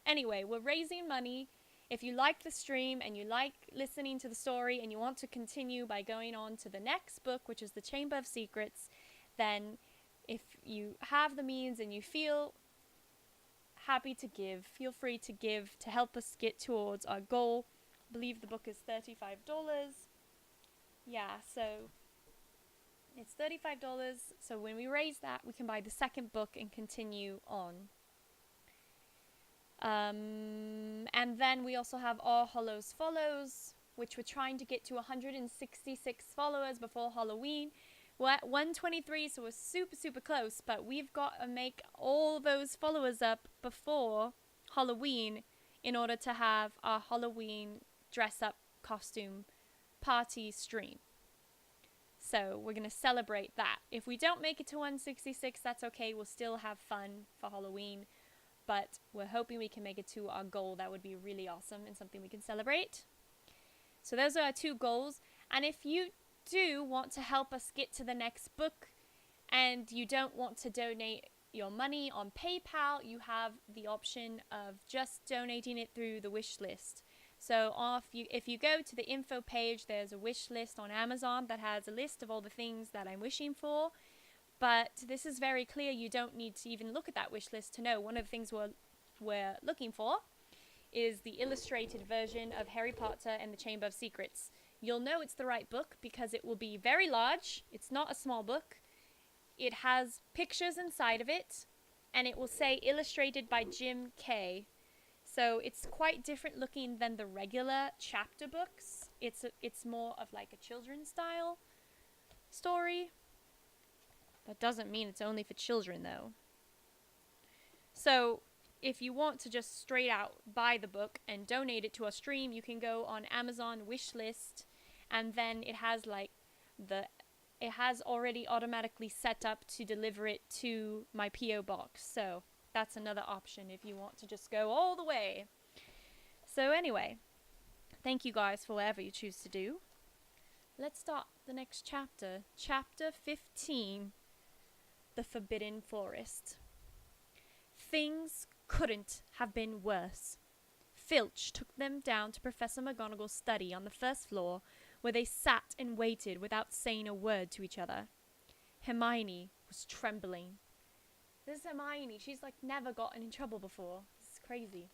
Anyway, we're raising money. If you like the stream and you like listening to the story and you want to continue by going on to the next book, which is The Chamber of Secrets, then if you have the means and you feel happy to give, feel free to give to help us get towards our goal. I believe the book is $35. Yeah, so it's $35. So when we raise that, we can buy the second book and continue on. And then we also have All Hallows Follows, which we're trying to get to 166 followers before Halloween. We're at 123, so we're super close, but we've got to make all those followers up before Halloween in order to have our Halloween dress-up costume party stream. So we're going to celebrate that. If we don't make it to 166, that's okay. We'll still have fun for Halloween, but we're hoping we can make it to our goal. That would be really awesome and something we can celebrate. So those are our two goals. And if you do want to help us get to the next book and you don't want to donate your money on PayPal, you have the option of just donating it through the wish list. So if you go to the info page, there's a wish list on Amazon that has a list of all the things that I'm wishing for. But this is very clear. You don't need to even look at that wish list to know. One of the things we're looking for is the illustrated version of Harry Potter and the Chamber of Secrets. You'll know it's the right book because it will be very large. It's not a small book. It has pictures inside of it, and it will say illustrated by Jim Kay. So it's quite different looking than the regular chapter books. It's more of like a children's style story. That doesn't mean it's only for children, though. So if you want to just straight out buy the book and donate it to our stream, you can go on Amazon wishlist, and then it has already automatically set up to deliver it to my PO box. So that's another option if you want to just go all the way. So anyway, thank you guys for whatever you choose to do. Let's start the next chapter. Chapter 15. The Forbidden Forest. Things couldn't have been worse. Filch took them down to Professor McGonagall's study on the first floor, where they sat and waited without saying a word to each other. Hermione was trembling. This is Hermione. She's like never gotten in trouble before. This is crazy.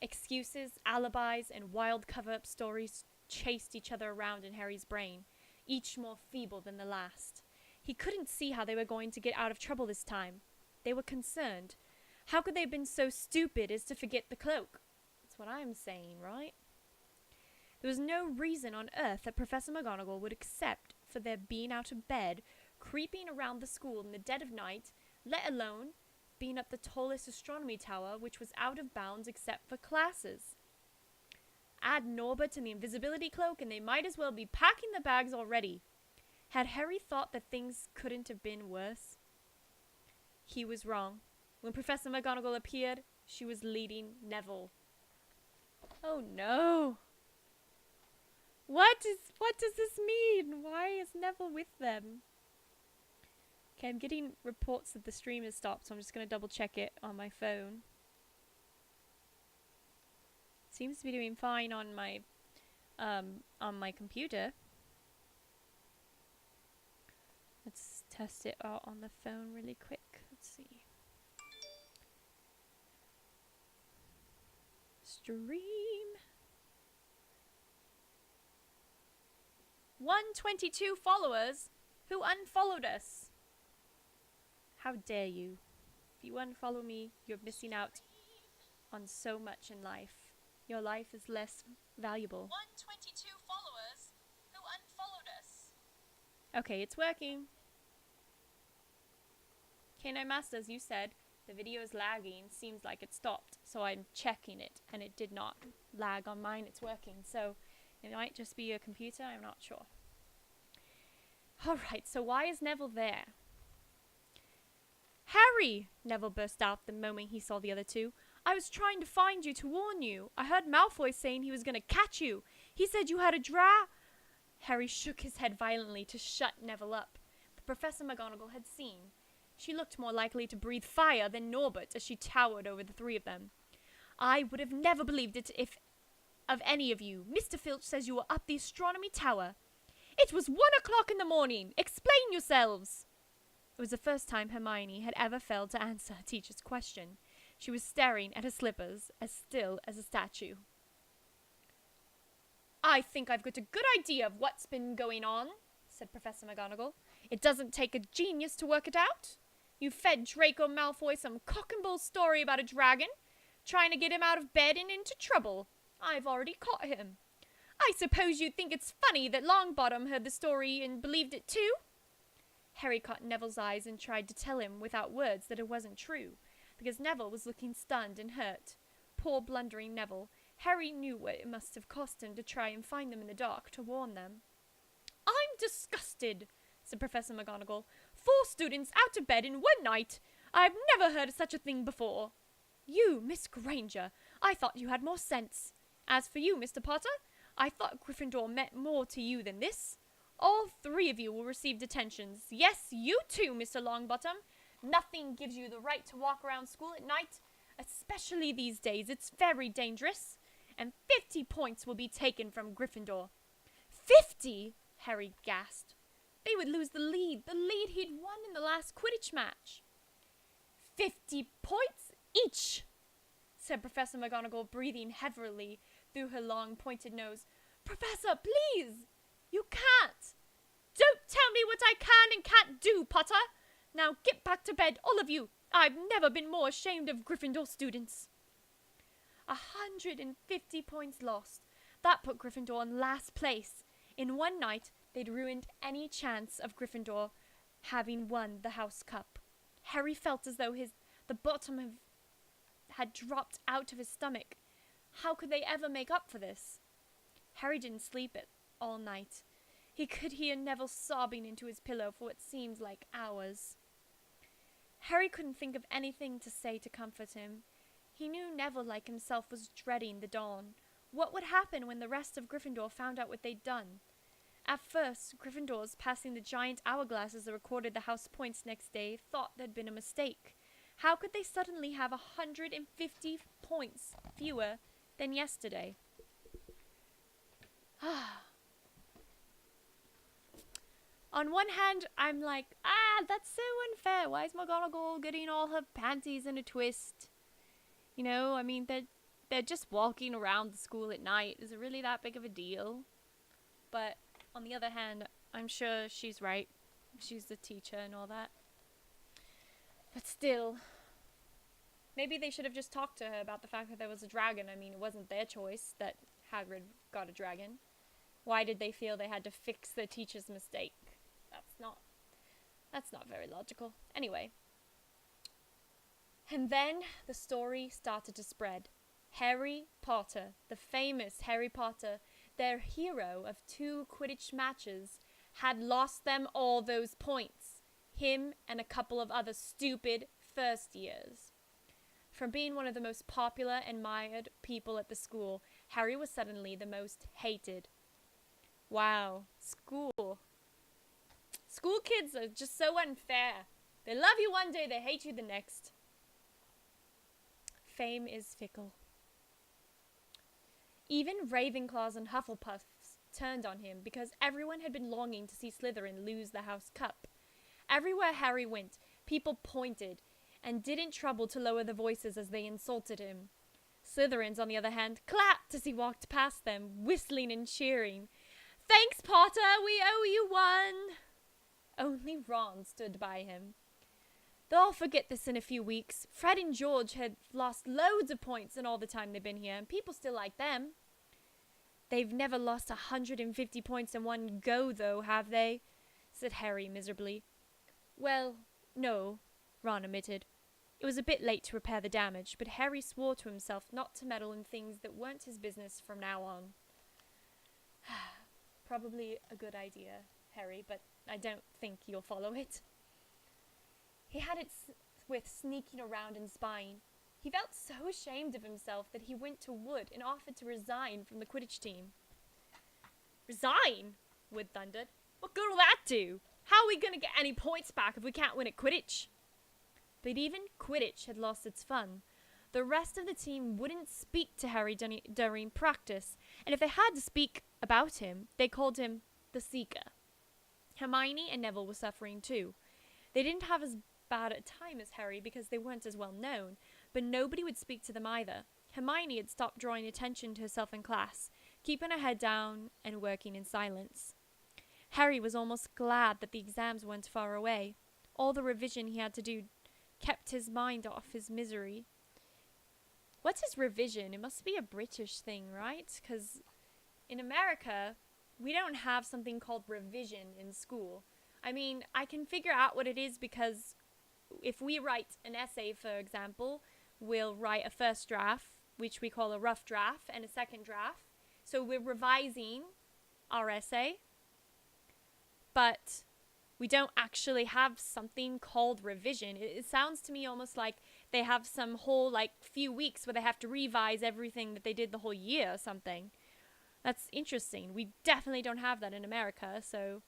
Excuses, alibis, and wild cover-up stories chased each other around in Harry's brain, each more feeble than the last. He couldn't see how they were going to get out of trouble this time. They were concerned. How could they have been so stupid as to forget the cloak? That's what I'm saying, right? There was no reason on earth that Professor McGonagall would accept for their being out of bed, creeping around the school in the dead of night, let alone being up the tallest astronomy tower, which was out of bounds except for classes. Add Norbert and the invisibility cloak, and they might as well be packing the bags already. Had Harry thought that things couldn't have been worse? He was wrong. When Professor McGonagall appeared, she was leading Neville. Oh no! What does this mean? Why is Neville with them? Okay, I'm getting reports that the stream has stopped, so I'm just going to double check it on my phone. Seems to be doing fine on my computer. Let's test it out on the phone really quick. Let's see. Stream. 122 followers who unfollowed us. How dare you? If you unfollow me, you're missing out on so much in life. Your life is less valuable. 122 followers who unfollowed us. Okay, it's working. K9 Masters, you said the video is lagging. Seems like it stopped. So I'm checking it, and it did not lag on mine. It's working. So it might just be your computer. I'm not sure. Alright, so why is Neville there? Harry! Neville burst out the moment he saw the other two. I was trying to find you to warn you. I heard Malfoy saying he was going to catch you. He said you had a Harry shook his head violently to shut Neville up. But Professor McGonagall had seen. She looked more likely to breathe fire than Norbert as she towered over the three of them. I would have never believed it if of any of you. Mr. Filch says you were up the astronomy tower. It was 1 o'clock in the morning. Explain yourselves. It was the first time Hermione had ever failed to answer her teacher's question. She was staring at her slippers, as still as a statue. I think I've got a good idea of what's been going on, said Professor McGonagall. It doesn't take a genius to work it out. You fed Draco Malfoy some cock and bull story about a dragon, trying to get him out of bed and into trouble. I've already caught him. I suppose you think it's funny that Longbottom heard the story and believed it too? Harry caught Neville's eyes and tried to tell him without words that it wasn't true, because Neville was looking stunned and hurt. Poor blundering Neville. Harry knew what it must have cost him to try and find them in the dark to warn them. I'm disgusted, said Professor McGonagall. 4 students out of bed in one night. I've never heard of such a thing before. You, Miss Granger, I thought you had more sense. As for you, Mr. Potter, I thought Gryffindor meant more to you than this. All 3 of you will receive detentions. Yes, you too, Mr. Longbottom. Nothing gives you the right to walk around school at night, especially these days. It's very dangerous. And 50 points will be taken from Gryffindor. 50? Harry gasped. They would lose the lead he'd won in the last Quidditch match. 50 points each, said Professor McGonagall, breathing heavily through her long pointed nose. Professor, please! You can't! Don't tell me what I can and can't do, Potter! Now get back to bed, all of you! I've never been more ashamed of Gryffindor students. 150 points lost. That put Gryffindor in last place. In one night, they'd ruined any chance of Gryffindor having won the House Cup. Harry felt as though the bottom had dropped out of his stomach. How could they ever make up for this? Harry didn't sleep all night. He could hear Neville sobbing into his pillow for what seemed like hours. Harry couldn't think of anything to say to comfort him. He knew Neville, like himself, was dreading the dawn. What would happen when the rest of Gryffindor found out what they'd done? At first, Gryffindors passing the giant hourglasses that recorded the house points next day thought there'd been a mistake. How could they suddenly have 150 points fewer than yesterday? On one hand, I'm like, that's so unfair. Why is McGonagall getting all her panties in a twist? You know, I mean, they're just walking around the school at night. Is it really that big of a deal? But on the other hand, I'm sure she's right. She's the teacher and all that. But still, maybe they should have just talked to her about the fact that there was a dragon. I mean, it wasn't their choice that Hagrid got a dragon. Why did they feel they had to fix their teacher's mistake? That's not very logical. Anyway. And then the story started to spread. Harry Potter, the famous Harry Potter, their hero of 2 Quidditch matches, had lost them all those points. Him and a couple of other stupid first years. From being one of the most popular and admired people at the school, Harry was suddenly the most hated. Wow, school. School kids are just so unfair. They love you one day, they hate you the next. Fame is fickle. Even Ravenclaws and Hufflepuffs turned on him because everyone had been longing to see Slytherin lose the House Cup. Everywhere Harry went, people pointed and didn't trouble to lower their voices as they insulted him. Slytherins, on the other hand, clapped as he walked past them, whistling and cheering. Thanks, Potter, we owe you one! Only Ron stood by him. They'll forget this in a few weeks. Fred and George had lost loads of points in all the time they've been here, and people still like them. They've never lost 150 points in one go, though, have they? Said Harry miserably. Well, no, Ron admitted. It was a bit late to repair the damage, but Harry swore to himself not to meddle in things that weren't his business from now on. Probably a good idea, Harry, but I don't think you'll follow it. He had it with sneaking around and spying. He felt so ashamed of himself that he went to Wood and offered to resign from the Quidditch team. Resign? Wood thundered. What good will that do? How are we going to get any points back if we can't win at Quidditch? But even Quidditch had lost its fun. The rest of the team wouldn't speak to Harry during practice, and if they had to speak about him, they called him the Seeker. Hermione and Neville were suffering too. They didn't have as bad a time as Harry because they weren't as well known, but nobody would speak to them either. Hermione had stopped drawing attention to herself in class, keeping her head down and working in silence. Harry was almost glad that the exams weren't far away. All the revision he had to do kept his mind off his misery. What's his revision? It must be a British thing, right? Because in America, we don't have something called revision in school. I mean, I can figure out what it is because if we write an essay, for example, we'll write a first draft, which we call a rough draft, and a second draft. So we're revising our essay, but we don't actually have something called revision. It sounds to me almost like they have some whole, few weeks where they have to revise everything that they did the whole year or something. That's interesting. We definitely don't have that in America, so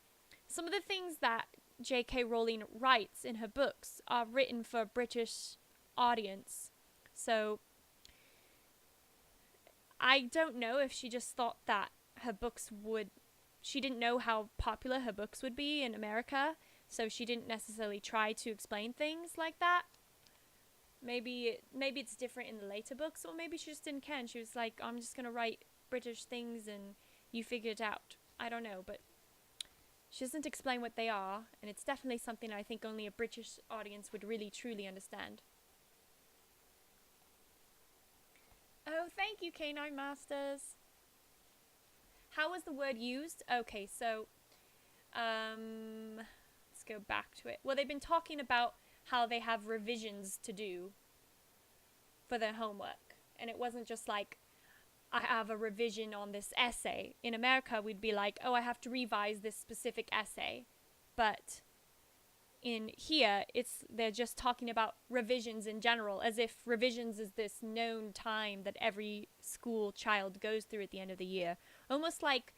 some of the things that J.K. Rowling writes in her books are written for a British audience. So I don't know if she just thought that her books would... She didn't know how popular her books would be in America, so she didn't necessarily try to explain things like that. Maybe it's different in the later books, or maybe she just didn't care and she was like, I'm just going to write British things and you figure it out. I don't know, but she doesn't explain what they are, and it's definitely something I think only a British audience would really truly understand. Oh, thank you, K9 Masters. How was the word used? Okay, so let's go back to it. Well, they've been talking about how they have revisions to do for their homework, and it wasn't just like, I have a revision on this essay. In America, we'd be like, oh, I have to revise this specific essay. But in here, they're just talking about revisions in general, as if revisions is this known time that every school child goes through at the end of the year. Almost like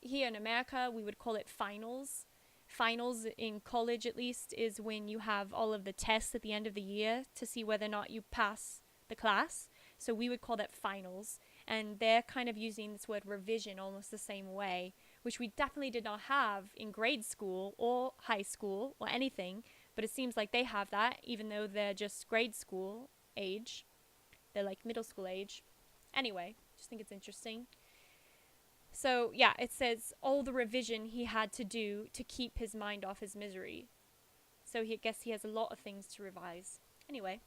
here in America, we would call it finals. Finals in college, at least, is when you have all of the tests at the end of the year to see whether or not you pass the class. So we would call that finals. And they're kind of using this word revision almost the same way, which we definitely did not have in grade school or high school or anything. But it seems like they have that, even though they're just grade school age. They're like middle school age. Anyway, just think it's interesting. So, yeah, it says all the revision he had to do to keep his mind off his misery. So I guess he has a lot of things to revise. Anyway,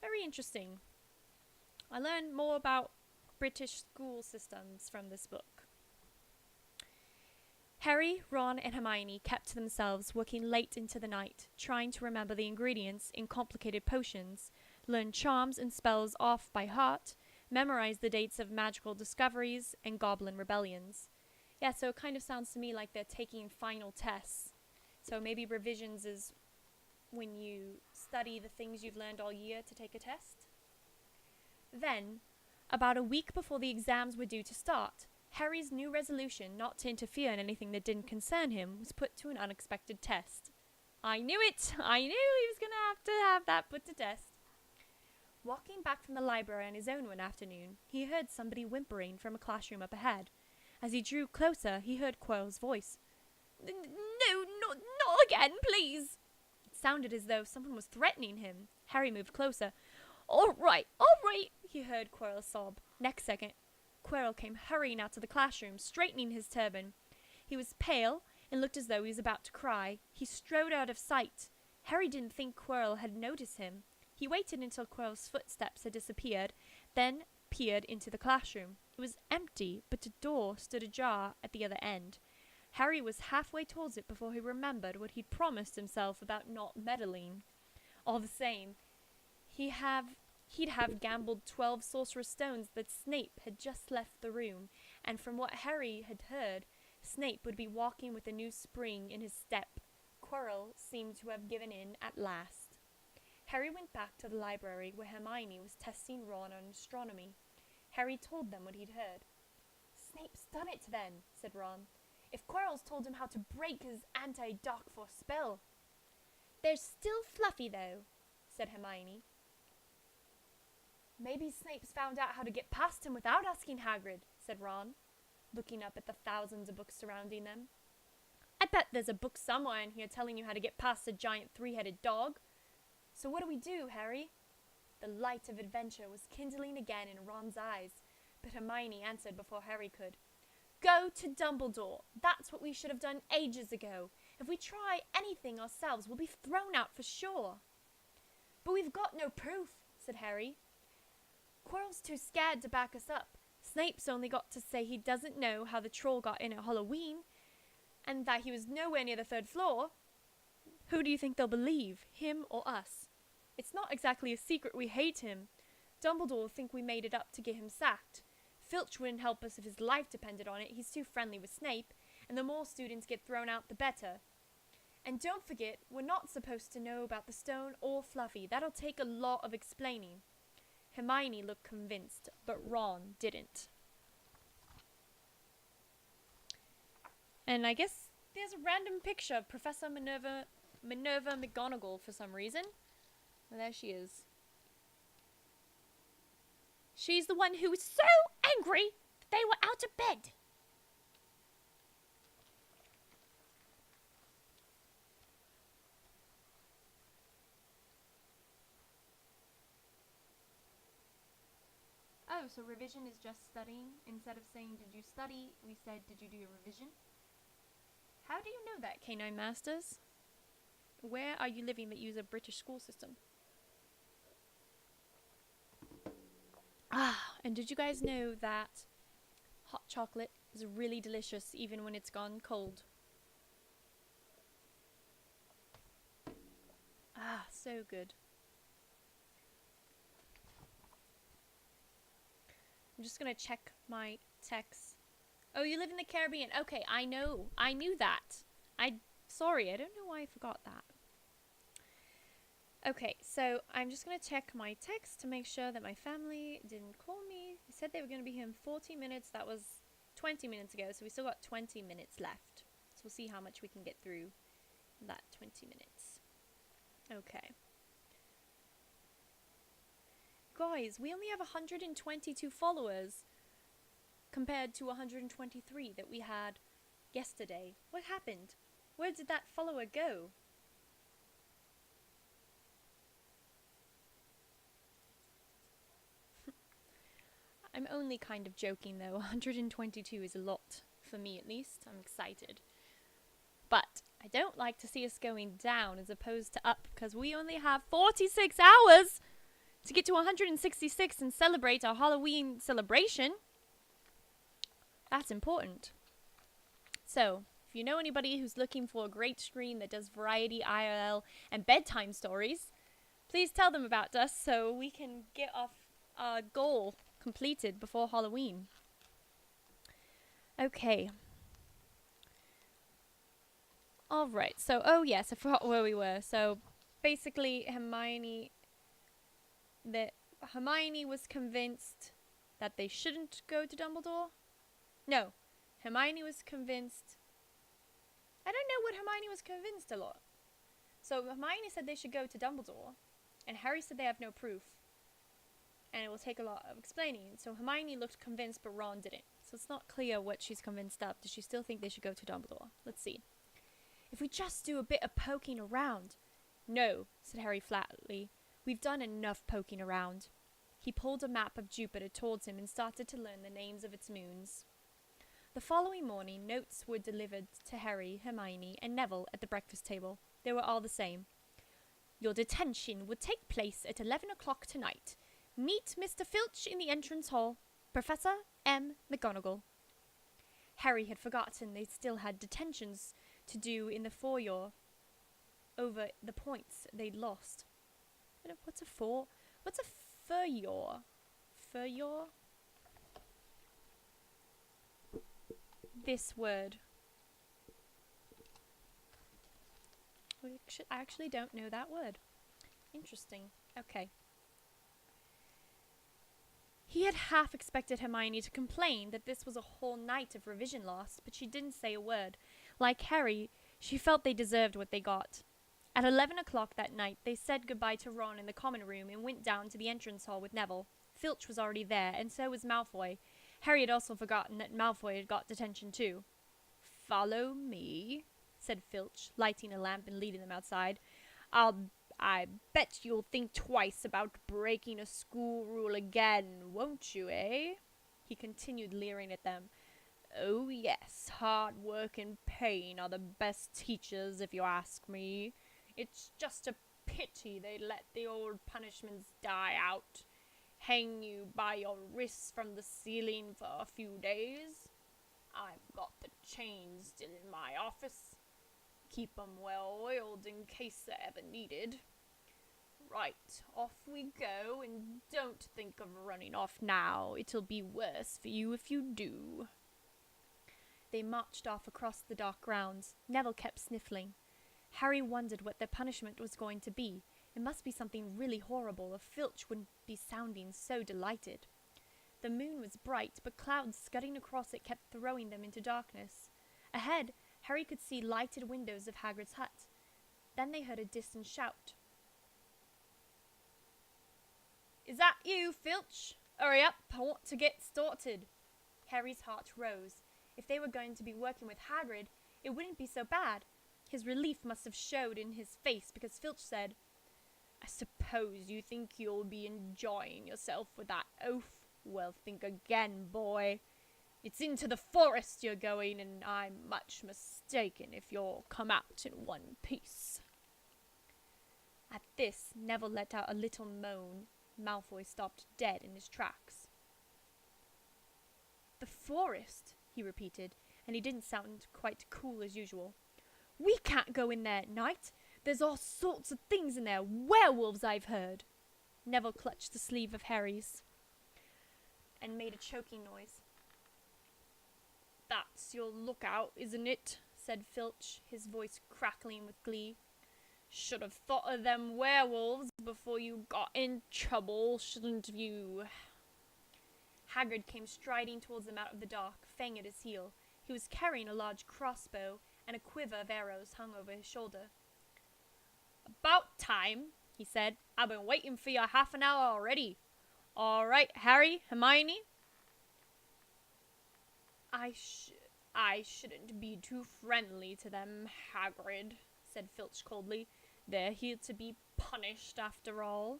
very interesting. I learned more about British school systems from this book. Harry, Ron, and Hermione kept to themselves, working late into the night, trying to remember the ingredients in complicated potions, learn charms and spells off by heart, memorize the dates of magical discoveries and goblin rebellions. Yeah, so it kind of sounds to me like they're taking final tests. So maybe revisions is when you study the things you've learned all year to take a test. Then, about a week before the exams were due to start, Harry's new resolution not to interfere in anything that didn't concern him was put to an unexpected test. I knew it! I knew he was going to have that put to test. Walking back from the library on his own one afternoon, he heard somebody whimpering from a classroom up ahead. As he drew closer, he heard Quirrell's voice. No, not again, please! It sounded as though someone was threatening him. Harry moved closer. All right, he heard Quirrell sob. Next second, Quirrell came hurrying out of the classroom, straightening his turban. He was pale and looked as though he was about to cry. He strode out of sight. Harry didn't think Quirrell had noticed him. He waited until Quirrell's footsteps had disappeared, then peered into the classroom. It was empty, but a door stood ajar at the other end. Harry was halfway towards it before he remembered what he'd promised himself about not meddling. All the same, he'd have gambled 12 sorcerer's stones that Snape had just left the room, and from what Harry had heard, Snape would be walking with a new spring in his step. Quirrell seemed to have given in at last. Harry went back to the library where Hermione was testing Ron on astronomy. Harry told them what he'd heard. Snape's done it then, said Ron. If Quirrell's told him how to break his anti-dark force spell. There's still Fluffy, though, said Hermione. Maybe Snape's found out how to get past him without asking Hagrid, said Ron, looking up at the thousands of books surrounding them. I bet there's a book somewhere in here telling you how to get past a giant three-headed dog. So what do we do, Harry? The light of adventure was kindling again in Ron's eyes, but Hermione answered before Harry could. Go to Dumbledore. That's what we should have done ages ago. If we try anything ourselves, we'll be thrown out for sure. But we've got no proof, said Harry. Quirrell's too scared to back us up. Snape's only got to say he doesn't know how the troll got in at Halloween, and that he was nowhere near the third floor. Who do you think they'll believe, him or us? It's not exactly a secret we hate him. Dumbledore will think we made it up to get him sacked. Filch wouldn't help us if his life depended on it. He's too friendly with Snape, and the more students get thrown out, the better. And don't forget, we're not supposed to know about the stone or Fluffy. That'll take a lot of explaining. Hermione looked convinced, but Ron didn't. And I guess there's a random picture of Professor Minerva McGonagall for some reason. And there she is. She's the one who was so angry that they were out of bed. Oh, so revision is just studying? Instead of saying, did you study, we said, did you do a revision? How do you know that, K9 Masters? Where are you living that use a British school system? Ah, and did you guys know that hot chocolate is really delicious even when it's gone cold? Ah, so good. I'm just gonna check my texts. Oh, you live in the Caribbean. Okay, I know. I knew that. Sorry, I don't know why I forgot that. Okay, so I'm just gonna check my text to make sure that my family didn't call me. They said they were gonna be here in 40 minutes. That was 20 minutes ago, so we still got 20 minutes left. So we'll see how much we can get through in that 20 minutes. Okay. Guys, we only have 122 followers compared to 123 that we had yesterday. What happened? Where did that follower go? I'm only kind of joking though. 122 is a lot, for me at least. I'm excited. But I don't like to see us going down as opposed to up, because we only have 46 hours to get to 166 and celebrate our Halloween celebration. That's important. So, if you know anybody who's looking for a great stream that does variety, IRL, and bedtime stories, please tell them about us so we can get our goal completed before Halloween. Okay. Alright, so, oh yes, I forgot where we were. So, basically, Hermione was convinced that they shouldn't go to Dumbledore. No, Hermione was convinced. I don't know what Hermione was convinced a lot. So Hermione said they should go to Dumbledore, and Harry said they have no proof, and it will take a lot of explaining. So Hermione looked convinced, but Ron didn't. So it's not clear what she's convinced of. Does she still think they should go to Dumbledore? Let's see. If we just do a bit of poking around. No, said Harry flatly. We've done enough poking around. He pulled a map of Jupiter towards him and started to learn the names of its moons. The following morning, notes were delivered to Harry, Hermione, and Neville at the breakfast table. They were all the same. Your detention would take place at 11 o'clock tonight. Meet Mr. Filch in the entrance hall. Professor M. McGonagall. Harry had forgotten they still had detentions to do in the foyer over the points they'd lost. What's a foyer? Foyer? This word. I actually don't know that word. Interesting. Okay. He had half expected Hermione to complain that this was a whole night of revision lost, but she didn't say a word. Like Harry, she felt they deserved what they got. At 11 o'clock that night, they said goodbye to Ron in the common room and went down to the entrance hall with Neville. Filch was already there, and so was Malfoy. Harry had also forgotten that Malfoy had got detention too. Follow me, said Filch, lighting a lamp and leading them outside. I bet you'll think twice about breaking a school rule again, won't you, eh? He continued, leering at them. Oh yes, hard work and pain are the best teachers, if you ask me. It's just a pity they let the old punishments die out. Hang you by your wrists from the ceiling for a few days. I've got the chains still in my office. Keep 'em well oiled in case they're ever needed. Right, off we go, and don't think of running off now. It'll be worse for you if you do. They marched off across the dark grounds. Neville kept sniffling. Harry wondered what their punishment was going to be. It must be something really horrible, or Filch wouldn't be sounding so delighted. The moon was bright, but clouds scudding across it kept throwing them into darkness. Ahead, Harry could see lighted windows of Hagrid's hut. Then they heard a distant shout. "Is that you, Filch? Hurry up, I want to get started." Harry's heart rose. If they were going to be working with Hagrid, it wouldn't be so bad. His relief must have showed in his face because Filch said, "I suppose you think you'll be enjoying yourself with that oaf? Well, think again, boy. It's into the forest you're going, and I'm much mistaken if you'll come out in one piece." At this, Neville let out a little moan. Malfoy stopped dead in his tracks. "The forest," he repeated, and he didn't sound quite cool as usual. "We can't go in there at night. There's all sorts of things in there. Werewolves, I've heard." Neville clutched the sleeve of Harry's and made a choking noise. "That's your lookout, isn't it?" said Filch, his voice crackling with glee. "Should have thought of them werewolves before you got in trouble, shouldn't you?" Hagrid came striding towards them out of the dark, Fang at his heel. He was carrying a large crossbow, and a quiver of arrows hung over his shoulder. "About time," he said. "I've been waiting for you half an hour already. All right, Harry, Hermione?" I shouldn't be too friendly to them, Hagrid," said Filch coldly. "They're here to be punished, after all."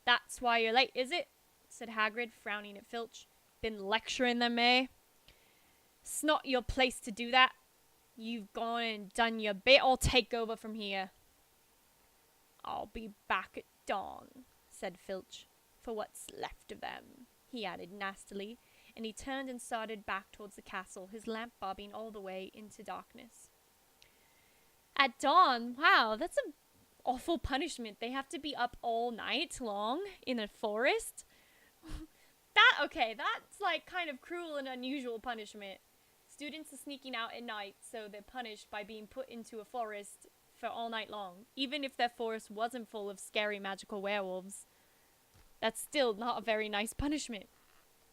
"That's why you're late, is it?" said Hagrid, frowning at Filch. "Been lecturing them, eh? It's not your place to do that. You've gone and done your bit. I'll take over from here." "I'll be back at dawn," said Filch. "For what's left of them," he added nastily, and he turned and started back towards the castle, his lamp bobbing all the way into darkness. At dawn? Wow, that's an awful punishment. They have to be up all night long in a forest? That's like kind of cruel and unusual punishment. Students are sneaking out at night, so they're punished by being put into a forest for all night long. Even if their forest wasn't full of scary magical werewolves, that's still not a very nice punishment.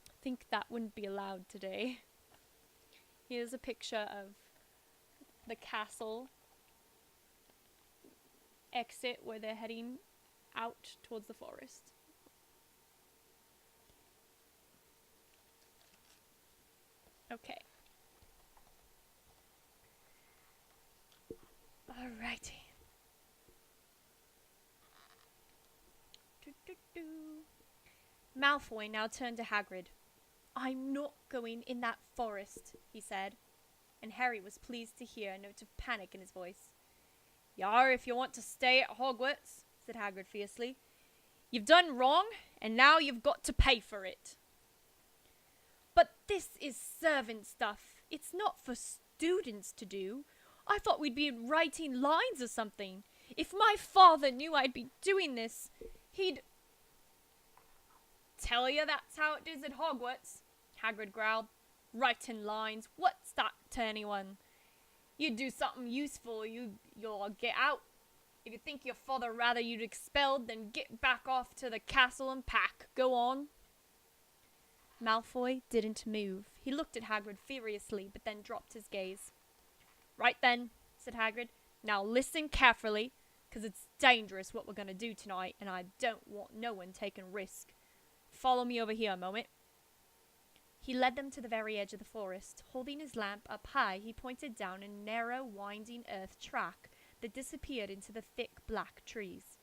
I think that wouldn't be allowed today. Here's a picture of the castle exit where they're heading out towards the forest. Okay. Alrighty. Malfoy now turned to Hagrid. "I'm not going in that forest," he said, and Harry was pleased to hear a note of panic in his voice. "You are if you want to stay at Hogwarts," said Hagrid fiercely. "You've done wrong, and now you've got to pay for it." "But this is servant stuff. It's not for students to do. I thought we'd be writing lines or something. If my father knew I'd be doing this, he'd—" "Tell you that's how it is at Hogwarts," Hagrid growled. "Writing lines, what's that to anyone? You do something useful, you'll get out. If you think your father rather you'd expelled, then get back off to the castle and pack. Go on." Malfoy didn't move. He looked at Hagrid furiously, but then dropped his gaze. "Right then," said Hagrid. "Now listen carefully, 'cause it's dangerous what we're going to do tonight, and I don't want no one taking risk. Follow me over here a moment." He led them to the very edge of the forest. Holding his lamp up high, he pointed down a narrow, winding earth track that disappeared into the thick, black trees.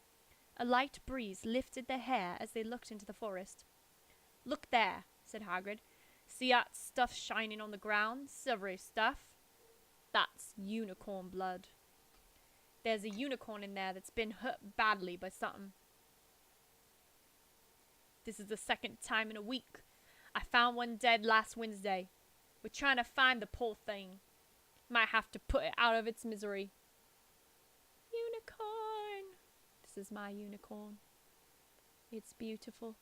A light breeze lifted their hair as they looked into the forest. "Look there," said Hagrid. "See that stuff shining on the ground? Silvery stuff? That's unicorn blood. There's a unicorn in there that's been hurt badly by something. This is the second time in a week. I found one dead last Wednesday. We're trying to find the poor thing. Might have to put it out of its misery." "Unicorn! This is my unicorn. It's beautiful.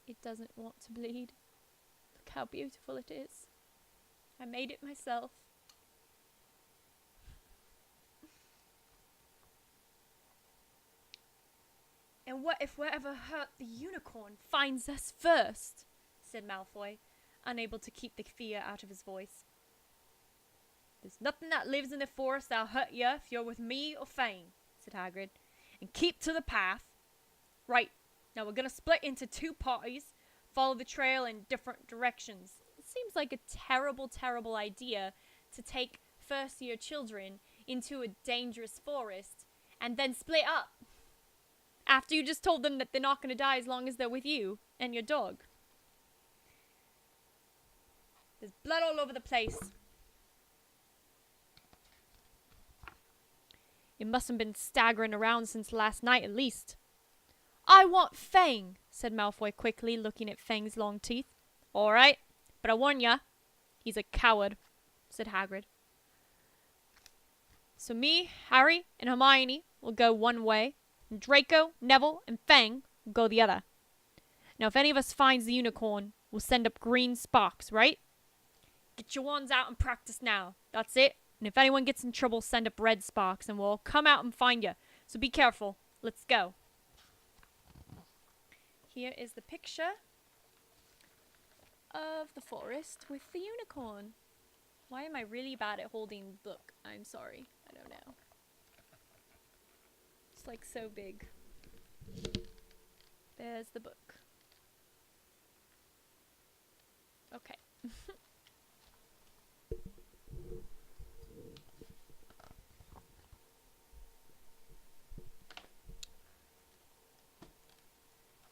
It doesn't want to bleed. Look how beautiful it is. I made it myself." "And what if whatever hurt the unicorn finds us first?" said Malfoy, unable to keep the fear out of his voice. There's nothing that lives in the forest that'll hurt you if you're with me or Fane, said Hagrid. And keep to the path. Right, now we're gonna split into two parties, follow the trail in different directions. It seems like a terrible, terrible idea to take first-year children into a dangerous forest and then split up. After you just told them that they're not gonna die as long as they're with you and your dog. There's blood all over the place. It must have been staggering around since last night at least. I want Fang, said Malfoy quickly, looking at Fang's long teeth. All right, but I warn ya, he's a coward, said Hagrid. So me, Harry, and Hermione will go one way, and Draco, Neville, and Fang will go the other. Now if any of us finds the unicorn, we'll send up green sparks, right? Get your wands out and practice now. That's it. And if anyone gets in trouble, send up red sparks and we'll come out and find you. So be careful. Let's go. Here is the picture of the forest with the unicorn. Why am I really bad at holding the book? I'm sorry. I don't know. It's like so big. There's the book. Okay.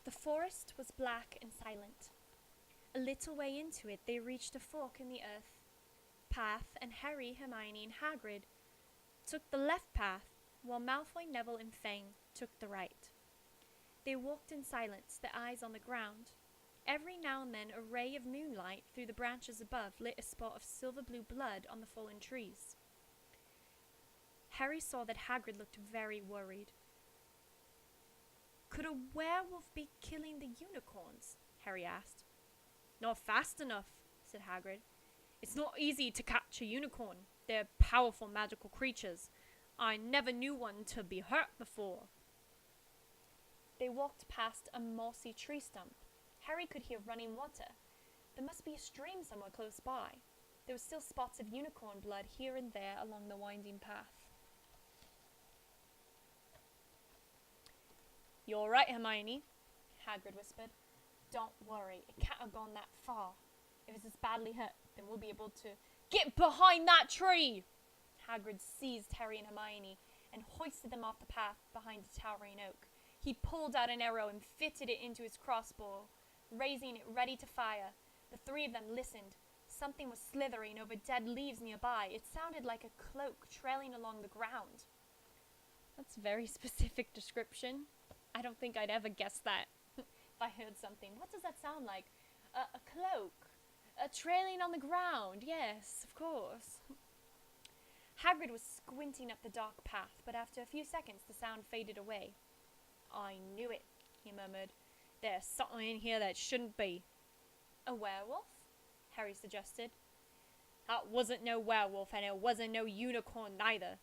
The forest was black and silent. A little way into it, they reached a fork in the earth path, and Harry, Hermione, and Hagrid took the left path, while Malfoy, Neville, and Fang took the right. They walked in silence, their eyes on the ground. Every now and then, a ray of moonlight through the branches above lit a spot of silver-blue blood on the fallen trees. Harry saw that Hagrid looked very worried. Could a werewolf be killing the unicorns? Harry asked. Not fast enough, said Hagrid. It's not easy to catch a unicorn. They're powerful magical creatures. I never knew one to be hurt before. They walked past a mossy tree stump. Harry could hear running water. There must be a stream somewhere close by. There were still spots of unicorn blood here and there along the winding path. You're all right, Hermione, Hagrid whispered. Don't worry, it can't have gone that far. If it's badly hurt, then we'll be able to... Get behind that tree! Hagrid seized Harry and Hermione and hoisted them off the path behind a towering oak. He pulled out an arrow and fitted it into his crossbow, raising it ready to fire. The three of them listened. Something was slithering over dead leaves nearby. It sounded like a cloak trailing along the ground. That's a very specific description. I don't think I'd ever guess that if I heard something. What does that sound like? A cloak. Trailing on the ground. Yes, of course. Hagrid was squinting up the dark path, but after a few seconds the sound faded away. I knew it, he murmured. There's something in here that shouldn't be. A werewolf? Harry suggested. That wasn't no werewolf, and it wasn't no unicorn neither,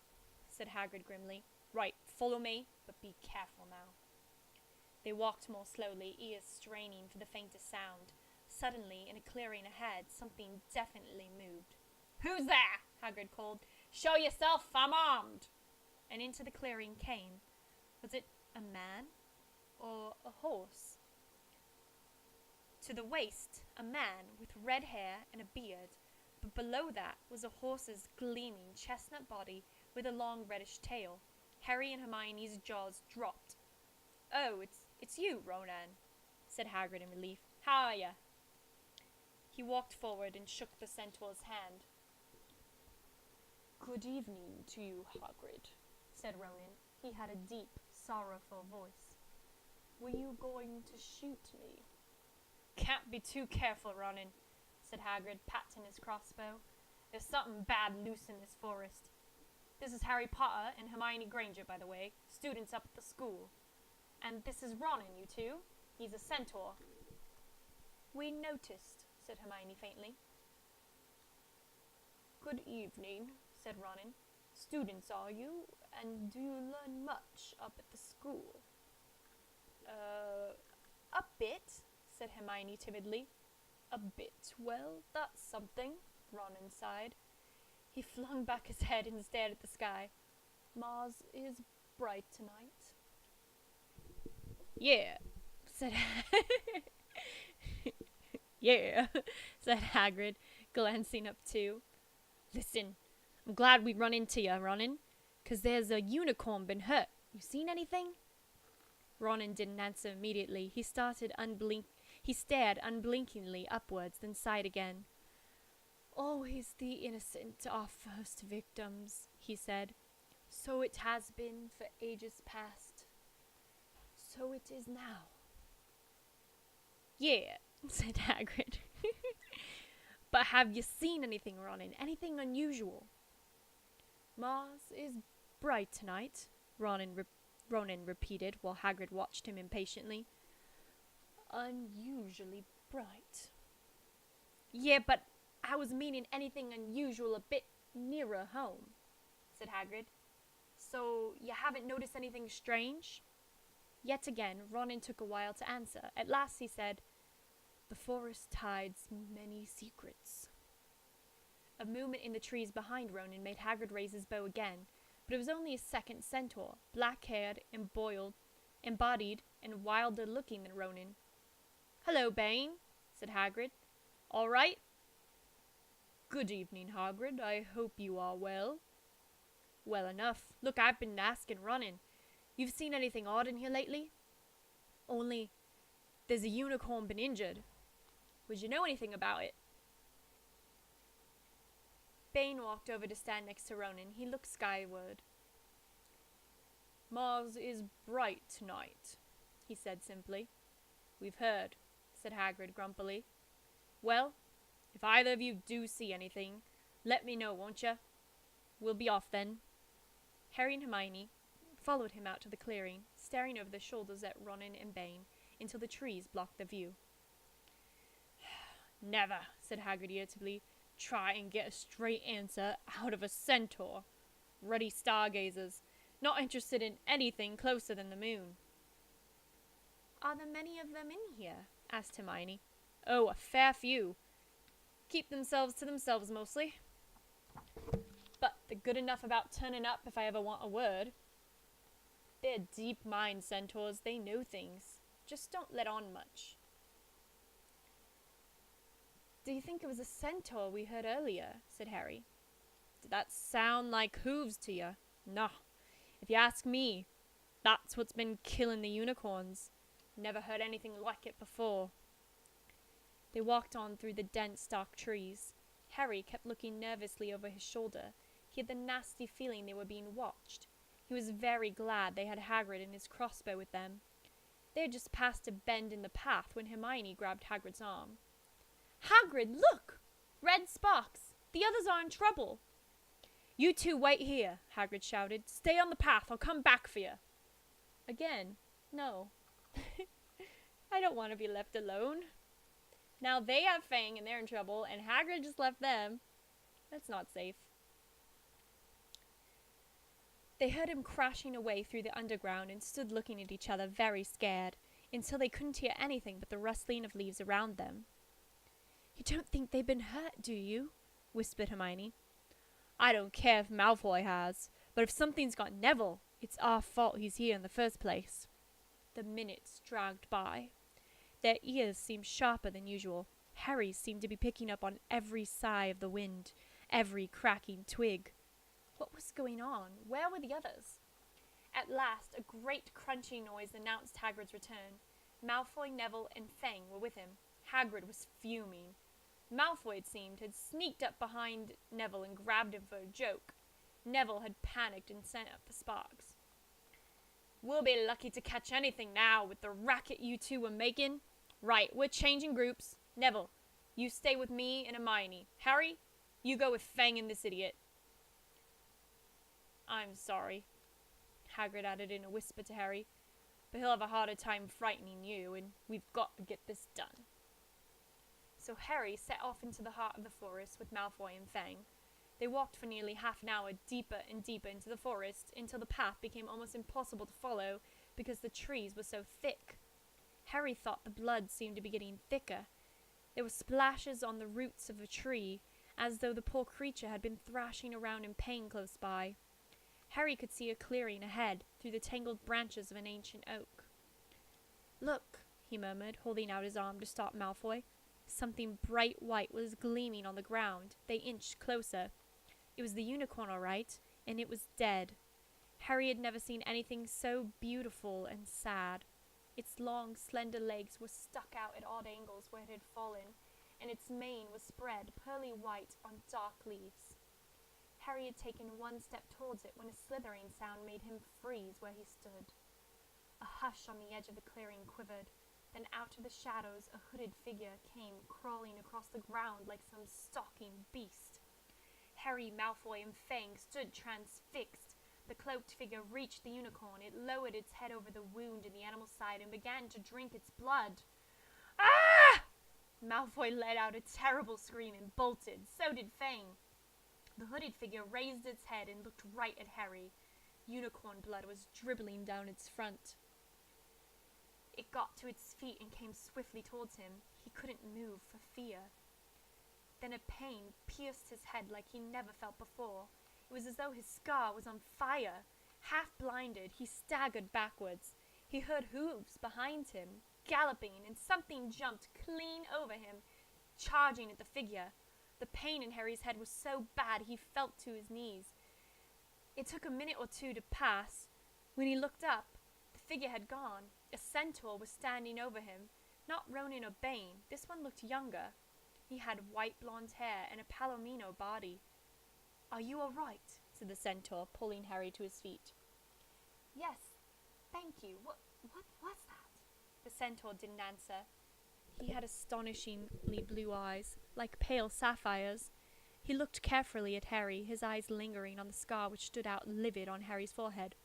said Hagrid grimly. Right, follow me, but be careful now. They walked more slowly, ears straining for the faintest sound. Suddenly, in a clearing ahead, something definitely moved. Who's there? Hagrid called. Show yourself, I'm armed. And into the clearing came. Was it a man or a horse? To the waist, a man with red hair and a beard, but below that was a horse's gleaming chestnut body with a long reddish tail. Harry and Hermione's jaws dropped. Oh, it's you, Ronan, said Hagrid in relief. How are ya? He walked forward and shook the centaur's hand. Good evening to you, Hagrid, said Ronan. He had a deep, sorrowful voice. Were you going to shoot me? Can't be too careful, Ronan, said Hagrid, patting his crossbow. There's something bad loose in this forest. This is Harry Potter and Hermione Granger, by the way, students up at the school. And this is Ronan, you two. He's a centaur. We noticed, said Hermione faintly. Good evening, said Ronan. Students, are you? And do you learn much up at the school? A bit, said Hermione timidly. A bit? Well, that's something, Ronan sighed. He flung back his head and stared at the sky. Mars is bright tonight. Yeah, said Yeah, said Hagrid, glancing up too. Listen, I'm glad we run into you, Ronan, 'cause there's a unicorn been hurt. You seen anything? Ronan didn't answer immediately. He stared unblinkingly upwards, then sighed again. Always the innocent are first victims, he said. So it has been for ages past. So it is now. Yeah, said Hagrid. But have you seen anything, Ronan? Anything unusual? Mars is bright tonight, Ronan repeated while Hagrid watched him impatiently. Unusually bright. Yeah, but I was meaning anything unusual a bit nearer home, said Hagrid. So you haven't noticed anything strange? Yet again, Ronan took a while to answer. At last he said, The forest hides many secrets. A movement in the trees behind Ronan made Hagrid raise his bow again, but it was only a second centaur, black-haired, embodied, and wilder-looking than Ronan. Hello, Bane, said Hagrid. All right? Good evening, Hagrid. I hope you are well. Well enough. Look, I've been asking Ronan. You've seen anything odd in here lately? Only, there's a unicorn been injured. Would you know anything about it? Bane walked over to stand next to Ronan. He looked skyward. Mars is bright tonight, he said simply. We've heard, said Hagrid grumpily. Well, if either of you do see anything, let me know, won't you? We'll be off then. Harry and Hermione followed him out to the clearing, staring over their shoulders at Ronan and Bane until the trees blocked the view. Never, said Hagrid irritably, try and get a straight answer out of a centaur. Ruddy stargazers, not interested in anything closer than the moon. Are there many of them in here? Asked Hermione. Oh, a fair few. Keep themselves to themselves mostly. But they're good enough about turning up if I ever want a word. They're deep-mind centaurs. They know things. Just don't let on much. Do you think it was a centaur we heard earlier? Said Harry. Did that sound like hooves to you? No. If you ask me, that's what's been killing the unicorns. Never heard anything like it before. They walked on through the dense, dark trees. Harry kept looking nervously over his shoulder. He had the nasty feeling they were being watched. He was very glad they had Hagrid and his crossbow with them. They had just passed a bend in the path when Hermione grabbed Hagrid's arm. Hagrid, look! Red sparks! The others are in trouble! You two wait here, Hagrid shouted. Stay on the path, I'll come back for you. Again, no. I don't want to be left alone. Now they have Fang and they're in trouble, and Hagrid just left them. That's not safe. They heard him crashing away through the underground and stood looking at each other very scared, until they couldn't hear anything but the rustling of leaves around them. You don't think they've been hurt, do you? Whispered Hermione. I don't care if Malfoy has, but if something's got Neville, it's our fault he's here in the first place. The minutes dragged by. Their ears seemed sharper than usual. Harry's seemed to be picking up on every sigh of the wind, every cracking twig. What was going on? Where were the others? At last, a great crunching noise announced Hagrid's return. Malfoy, Neville, and Fang were with him. Hagrid was fuming. Malfoy, it seemed, had sneaked up behind Neville and grabbed him for a joke. Neville had panicked and sent up the sparks. We'll be lucky to catch anything now with the racket you two were making. Right, we're changing groups. Neville, you stay with me and Hermione. Harry, you go with Fang and this idiot. I'm sorry, Hagrid added in a whisper to Harry, but he'll have a harder time frightening you, and we've got to get this done. So Harry set off into the heart of the forest with Malfoy and Fang. They walked for nearly half an hour deeper and deeper into the forest until the path became almost impossible to follow because the trees were so thick. Harry thought the blood seemed to be getting thicker. There were splashes on the roots of a tree, as though the poor creature had been thrashing around in pain close by. Harry could see a clearing ahead through the tangled branches of an ancient oak. "Look," he murmured, holding out his arm to stop Malfoy. Something bright white was gleaming on the ground. They inched closer. It was the unicorn, all right, and it was dead. Harry had never seen anything so beautiful and sad. Its long, slender legs were stuck out at odd angles where it had fallen, and its mane was spread, pearly white, on dark leaves. Harry had taken one step towards it when a slithering sound made him freeze where he stood. A hush on the edge of the clearing quivered. Then out of the shadows a hooded figure came crawling across the ground like some stalking beast. Harry, Malfoy, and Fang stood transfixed. The cloaked figure reached the unicorn. It lowered its head over the wound in the animal's side and began to drink its blood. "Ah!" Malfoy let out a terrible scream and bolted. So did Fang. The hooded figure raised its head and looked right at Harry. Unicorn blood was dribbling down its front. It got to its feet and came swiftly towards him. He couldn't move for fear. Then a pain pierced his head like he never felt before. It was as though his scar was on fire. Half blinded, he staggered backwards. He heard hooves behind him, galloping, and something jumped clean over him, charging at the figure. The pain in Harry's head was so bad he fell to his knees. It took a minute or two to pass. When he looked up, the figure had gone. A centaur was standing over him. Not Ronan or Bane. This one looked younger. He had white blonde hair and a palomino body. "Are you all right?" said the centaur, pulling Harry to his feet. "Yes, thank you. What was that?" The centaur didn't answer. He had astonishingly blue eyes, like pale sapphires. He looked carefully at Harry, his eyes lingering on the scar which stood out livid on Harry's forehead.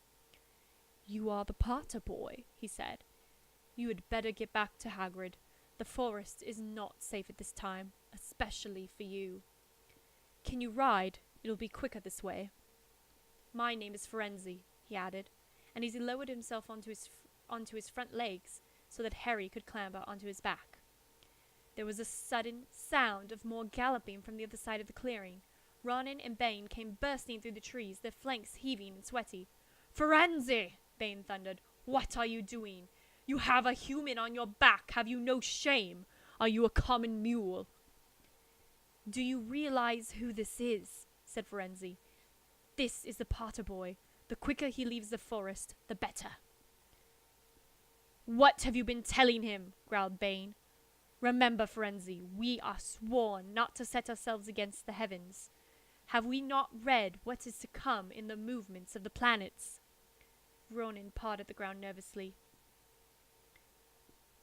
"You are the Potter boy," he said. "You had better get back to Hagrid. The forest is not safe at this time, especially for you. Can you ride? It'll be quicker this way. My name is Firenze," he added, and he lowered himself onto his front legs so that Harry could clamber onto his back. There was a sudden sound of more galloping from the other side of the clearing. Ronan and Bane came bursting through the trees, their flanks heaving and sweaty. "Firenze!" Bane thundered. "What are you doing? You have a human on your back. Have you no shame? Are you a common mule?" "Do you realize who this is?" said Firenze. "This is the Potter boy. The quicker he leaves the forest, the better." "What have you been telling him?" growled Bane. "Remember, Firenze, we are sworn not to set ourselves against the heavens. Have we not read what is to come in the movements of the planets?" Ronan pawed at the ground nervously.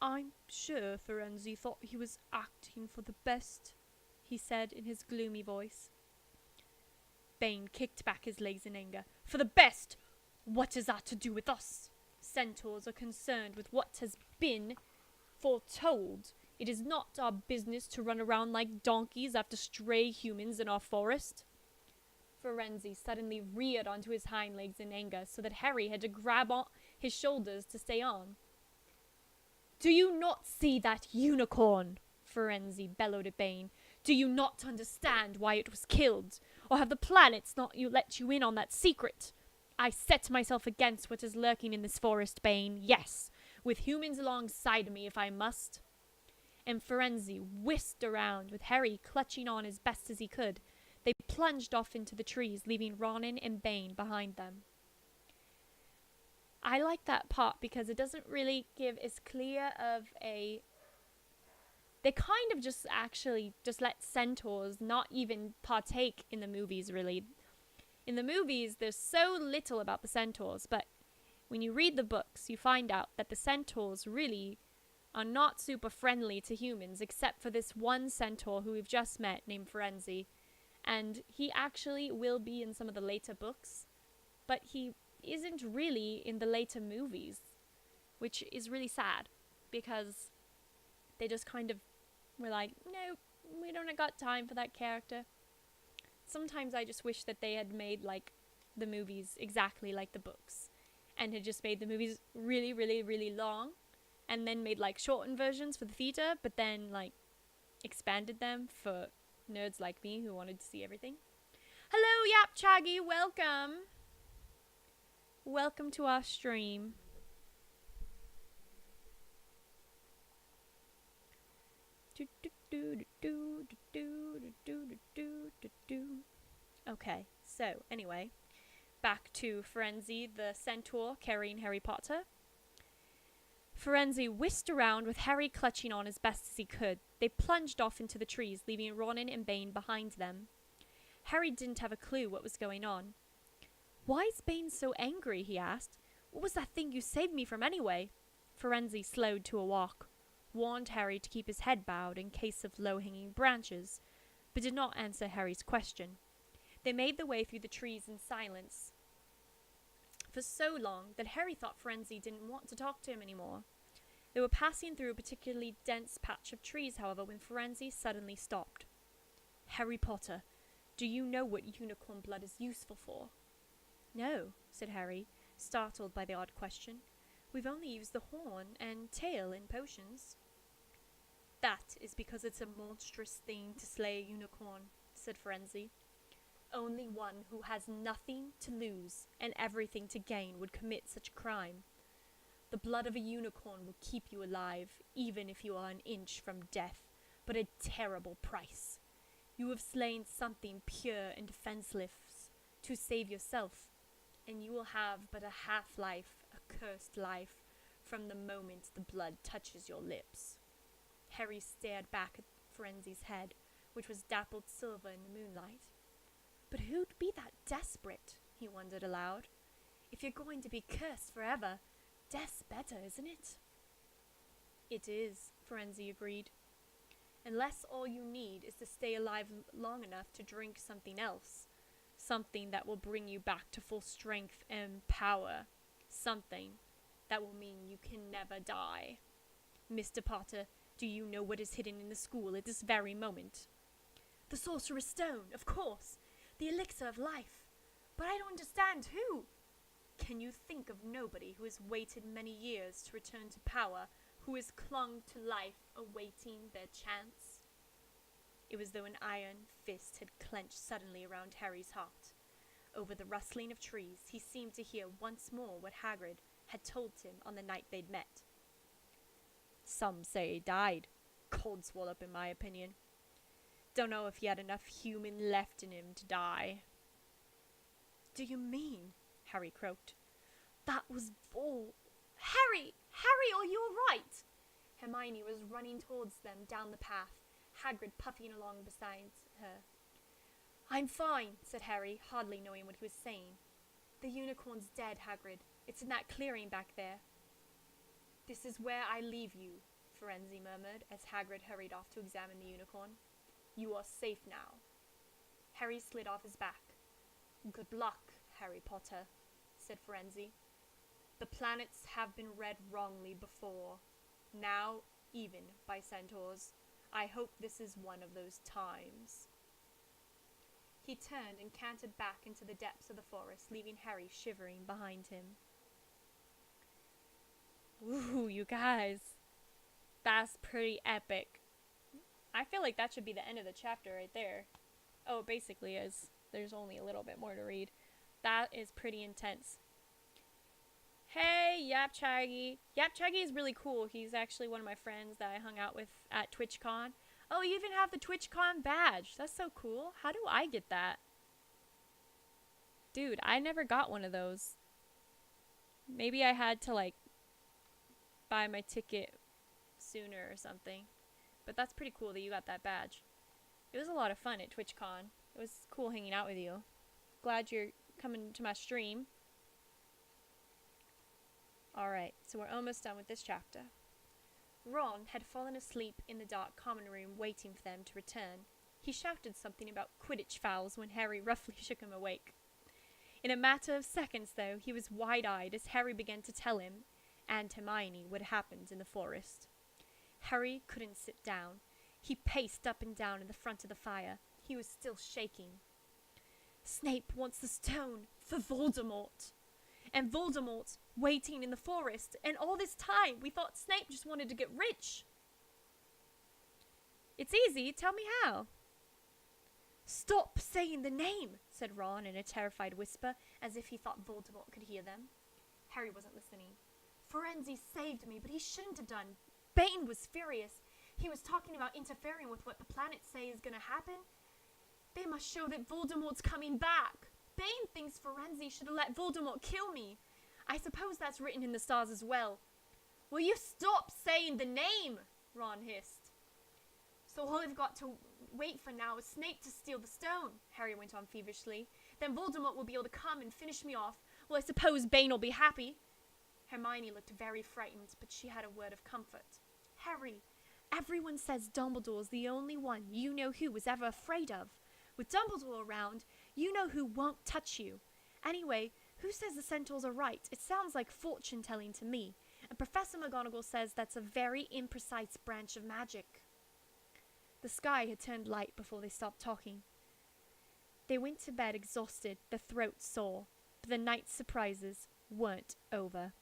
"I'm sure Firenze thought he was acting for the best," he said in his gloomy voice. Bane kicked back his legs in anger. "For the best? What is that to do with us? Centaurs are concerned with what has been foretold. It is not our business to run around like donkeys after stray humans in our forest." Firenze suddenly reared onto his hind legs in anger, so that Harry had to grab on his shoulders to stay on. "Do you not see that unicorn?" Firenze bellowed at Bane. "Do you not understand why it was killed? Or have the planets not let you in on that secret? I set myself against what is lurking in this forest, Bane, yes, with humans alongside me if I must." And Firenze whisked around, with Harry clutching on as best as he could. They plunged off into the trees, leaving Ronan and Bane behind them. I like that part because it doesn't really give as clear of a... They kind of just let centaurs not even partake in the movies, really. In the movies, there's so little about the centaurs, but when you read the books, you find out that the centaurs really are not super friendly to humans, except for this one centaur who we've just met named Firenze. And he actually will be in some of the later books, but he isn't really in the later movies, which is really sad, because they just kind of were like, no, we don't got time for that character. Sometimes I just wish that they had made, like, the movies exactly like the books, and had just made the movies really, really, really long, and then made, like, shortened versions for the theater, but then, like, expanded them for Nerds like me who wanted to see everything. Hello, Yap Chaggy, welcome. Welcome to our stream. Okay, so anyway, back to Firenze the Centaur carrying Harry Potter. Firenze whisked around with Harry clutching on as best as he could. They plunged off into the trees, leaving Ronan and Bane behind them. Harry didn't have a clue what was going on. "Why is Bane so angry?" he asked. "What was that thing you saved me from anyway?" Firenze slowed to a walk, warned Harry to keep his head bowed in case of low-hanging branches, but did not answer Harry's question. They made their way through the trees in silence for so long that Harry thought Firenze didn't want to talk to him anymore. They were passing through a particularly dense patch of trees, however, when Firenze suddenly stopped. "Harry Potter, do you know what unicorn blood is useful for?" "No," said Harry, startled by the odd question. "We've only used the horn and tail in potions." "That is because it's a monstrous thing to slay a unicorn," said Firenze. "Only one who has nothing to lose and everything to gain would commit such a crime. The blood of a unicorn will keep you alive, even if you are an inch from death, but a terrible price. You have slain something pure and defenseless to save yourself, and you will have but a half-life, a cursed life, from the moment the blood touches your lips." Harry stared back at Firenze's head, which was dappled silver in the moonlight. "But who'd be that desperate?" he wondered aloud. "If you're going to be cursed forever, death's better, isn't it?" "It is," Firenze agreed. "Unless all you need is to stay alive long enough to drink something else. Something that will bring you back to full strength and power. Something that will mean you can never die. Mr. Potter, do you know what is hidden in the school at this very moment?" "The Sorcerer's Stone, of course. The elixir of life. But I don't understand who." "Can you think of nobody who has waited many years to return to power, who has clung to life, awaiting their chance?" It was as though an iron fist had clenched suddenly around Harry's heart. Over the rustling of trees, he seemed to hear once more what Hagrid had told him on the night they'd met. "Some say he died. Codswallop, in my opinion. Don't know if he had enough human left in him to die." "Do you mean?" Harry croaked. "That was bull. Harry! Harry, are you all right?" Hermione was running towards them down the path, Hagrid puffing along beside her. "I'm fine," said Harry, hardly knowing what he was saying. "The unicorn's dead, Hagrid. It's in that clearing back there." "This is where I leave you," Firenze murmured as Hagrid hurried off to examine the unicorn. "You are safe now." Harry slid off his back. "Good luck, Harry Potter," said Firenze. "The planets have been read wrongly before. Now, even by centaurs. I hope this is one of those times." He turned and cantered back into the depths of the forest, leaving Harry shivering behind him. Ooh, you guys. That's pretty epic. I feel like that should be the end of the chapter right there. Oh, it basically is. There's only a little bit more to read. That is pretty intense. Hey, Yap Chaggy. Yap Chaggy is really cool. He's actually one of my friends that I hung out with at TwitchCon. Oh, you even have the TwitchCon badge. That's so cool. How do I get that? Dude, I never got one of those. Maybe I had to, like, buy my ticket sooner or something. But that's pretty cool that you got that badge. It was a lot of fun at TwitchCon. It was cool hanging out with you. Glad you're coming to my stream. Alright, so we're almost done with this chapter. Ron had fallen asleep in the dark common room waiting for them to return. He shouted something about Quidditch fouls when Harry roughly shook him awake. In a matter of seconds, though, he was wide-eyed as Harry began to tell him, and Hermione, what had happened in the forest. Harry couldn't sit down. He paced up and down in the front of the fire. He was still shaking. "Snape wants the stone for Voldemort. And Voldemort's waiting in the forest. And all this time, we thought Snape just wanted to get rich." "It's easy. Tell me how." Stop saying the name, said Ron in a terrified whisper, as if he thought Voldemort could hear them. Harry wasn't listening. Firenze saved me, but he shouldn't have done. Bane was furious. He was talking about interfering with what the planets say is going to happen. They must show that Voldemort's coming back. Bane thinks Firenze should have let Voldemort kill me. I suppose that's written in the stars as well. Will you stop saying the name? Ron hissed. So all I've got to wait for now is Snape to steal the stone, Harry went on feverishly. Then Voldemort will be able to come and finish me off. Well, I suppose Bane will be happy. Hermione looked very frightened, but she had a word of comfort. Harry, everyone says Dumbledore's the only one you know who was ever afraid of. With Dumbledore around, you know who won't touch you. Anyway, who says the centaurs are right? It sounds like fortune-telling to me. And Professor McGonagall says that's a very imprecise branch of magic. The sky had turned light before they stopped talking. They went to bed exhausted, their throats sore, but the night's surprises weren't over.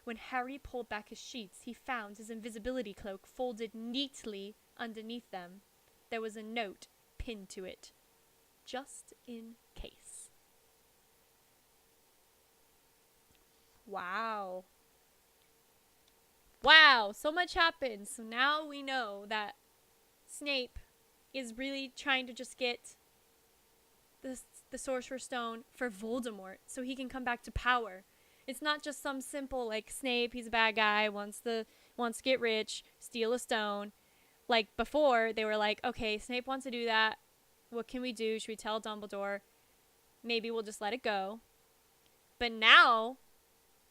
When Harry pulled back his sheets, he found his invisibility cloak folded neatly underneath them. There was a note pinned to it, just in case. Wow. Wow, so much happened. So now we know that Snape is really trying to just get the Sorcerer's Stone for Voldemort so he can come back to power. It's not just some simple, like, Snape, he's a bad guy, wants to get rich, steal a stone. Like, before, they were like, okay, Snape wants to do that. What can we do? Should we tell Dumbledore? Maybe we'll just let it go. But now,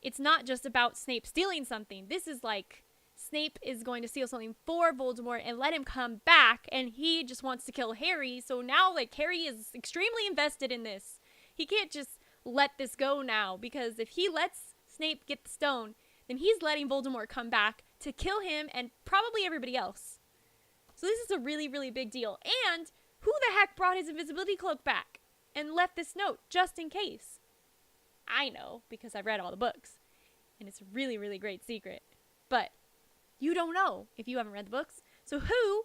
it's not just about Snape stealing something. This is like, Snape is going to steal something for Voldemort and let him come back, and he just wants to kill Harry. So now, like, Harry is extremely invested in this. He can't just let this go now, because if he lets Snape get the stone, then he's letting Voldemort come back to kill him and probably everybody else. So this is a really, really big deal. And who the heck brought his invisibility cloak back and left this note just in case? I know, because I've read all the books, and it's a really, really great secret. But you don't know if you haven't read the books. So who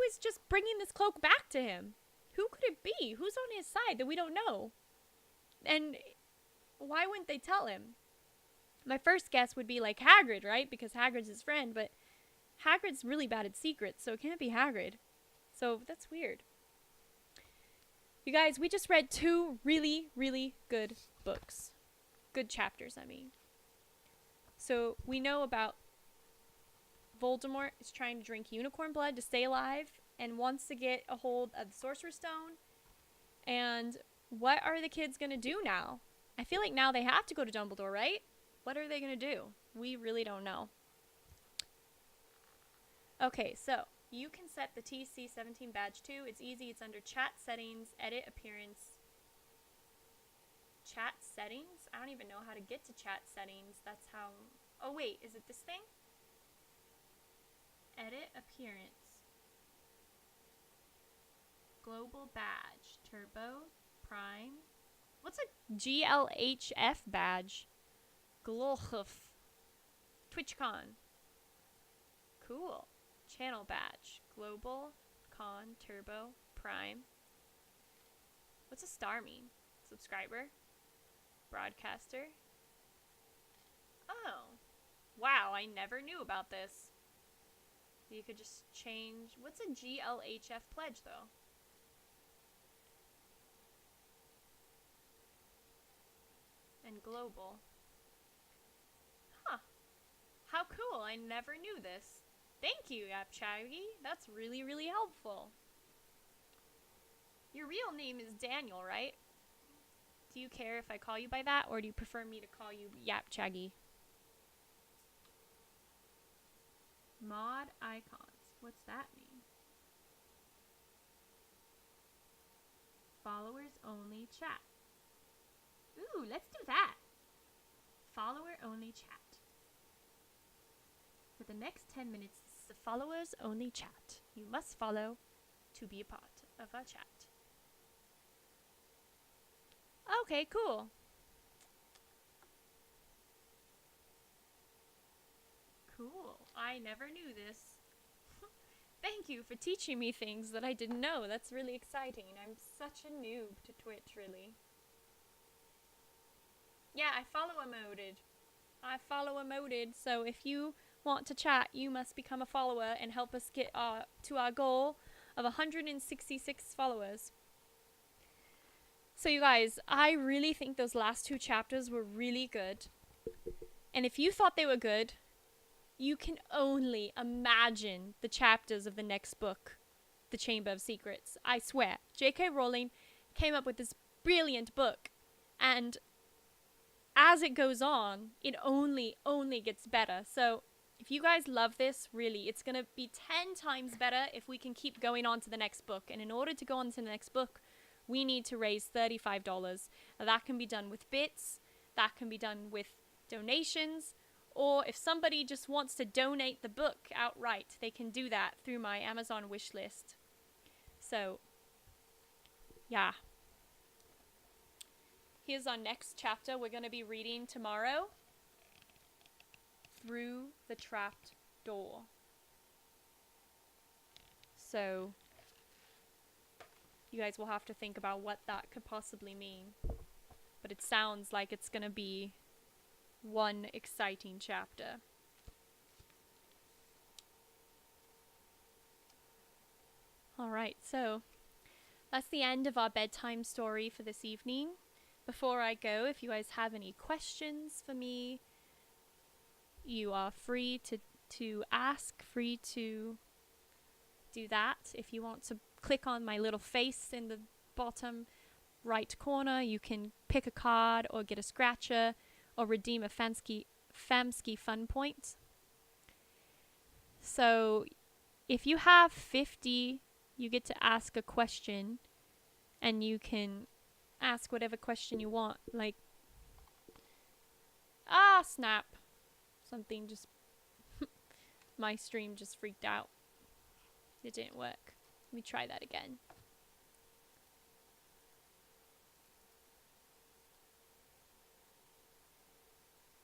is just bringing this cloak back to him? Who could it be? Who's on his side that we don't know? And why wouldn't they tell him? My first guess would be like Hagrid, right? Because Hagrid's his friend, but Hagrid's really bad at secrets, so it can't be Hagrid. So that's weird. You guys, we just read 2 really, really good books. Good chapters, I mean. So we know about Voldemort is trying to drink unicorn blood to stay alive and wants to get a hold of the Sorcerer's Stone. And what are the kids going to do now? I feel like now they have to go to Dumbledore, right? What are they going to do? We really don't know. Okay, so you can set the TC17 badge too. It's easy. It's under chat settings, edit appearance. Chat settings? I don't even know how to get to chat settings. That's how... Oh, wait. Is it this thing? Edit appearance. Global badge. Turbo. Prime. What's a GLHF badge? Glolchf. TwitchCon. Cool. Channel badge. Global. Con. Turbo. Prime. What's a star mean? Subscriber. Broadcaster. Oh. Wow, I never knew about this. You could just change... What's a GLHF pledge, though? And global. Huh. How cool. I never knew this. Thank you, Yapchaggy. That's really, really helpful. Your real name is Daniel, right? Do you care if I call you by that, or do you prefer me to call you Yapchaggy? Mod icons. What's that mean? Followers only chat. Ooh, let's do that. Follower only chat. For the next 10 minutes, this is a followers only chat. You must follow to be a part of our chat. Okay, cool. Cool. I never knew this. Thank you. you for teaching me things that I didn't know. That's really exciting. I'm such a noob to Twitch, really. Yeah, I follow emoted. So if you want to chat, you must become a follower and help us get to our goal of 166 followers. So you guys, I really think those last 2 chapters were really good. And if you thought they were good, you can only imagine the chapters of the next book, The Chamber of Secrets. I swear, J.K. Rowling came up with this brilliant book, and as it goes on, it only gets better. So if you guys love this, really, it's going to be 10 times better if we can keep going on to the next book. And in order to go on to the next book, we need to raise $35. Now, that can be done with bits, that can be done with donations, or if somebody just wants to donate the book outright, they can do that through my Amazon wish list. So, yeah. Here's our next chapter we're going to be reading tomorrow. Through the Trapped Door. So, you guys will have to think about what that could possibly mean. But it sounds like it's going to be one exciting chapter. Alright, so that's the end of our bedtime story for this evening. Before I go, if you guys have any questions for me, you are free to ask, free to do that. If you want to click on my little face in the bottom right corner, you can pick a card or get a scratcher or redeem a Famsky fun point. So if you have 50, you get to ask a question, and you can ask whatever question you want, like, snap, something just my stream just freaked out. It didn't work. Let me try that again.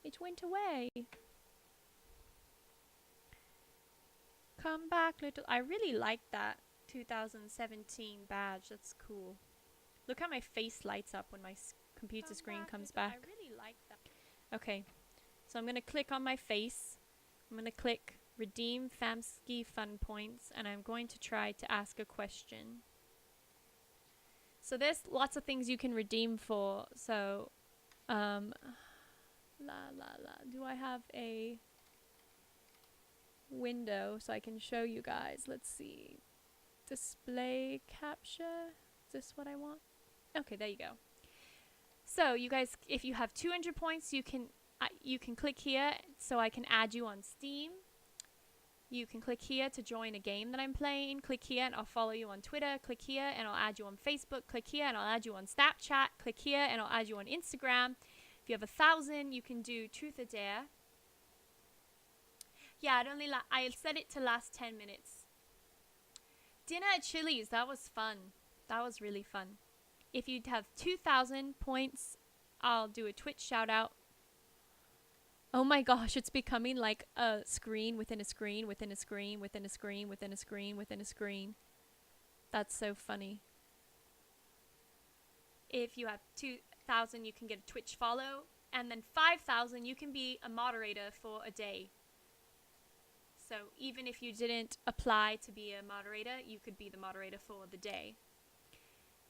It went away. Come back, little. I really like that 2017 badge. That's cool. Look how my face lights up when my computer screen comes back. I really like that. Okay, so I'm going to click on my face. I'm going to click Redeem Famsky Fun Points, and I'm going to try to ask a question. So there's lots of things you can redeem for. So, do I have a window so I can show you guys? Let's see. Display capture. Is this what I want? Okay, there you go. So you guys, if you have 200 points, you can click here so I can add you on Steam. You can click here to join a game that I'm playing. Click here and I'll follow you on Twitter. Click here and I'll add you on Facebook. Click here and I'll add you on Snapchat. Click here and I'll add you on Instagram. If you have 1,000, you can do Truth or Dare. Yeah, I set it to last 10 minutes. Dinner at Chili's, that was fun. That was really fun. If you have 2,000 points, I'll do a Twitch shout out. Oh my gosh, it's becoming like a screen within a screen within a screen within a screen within a screen within a screen. That's so funny. If you have 2,000, you can get a Twitch follow, and then 5,000, you can be a moderator for a day. So even if you didn't apply to be a moderator, you could be the moderator for the day.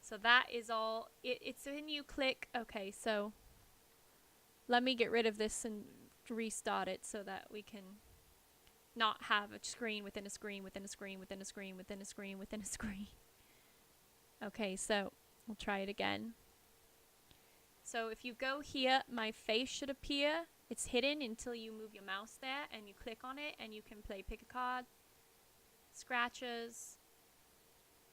So that is all. It's when you click. Okay, so let me get rid of this and restart it so that we can not have a screen within a screen within a screen within a screen within a screen within a screen. Okay, so we'll try it again. So if you go here, my face should appear. It's hidden until you move your mouse there and you click on it, and you can play pick a card, scratches,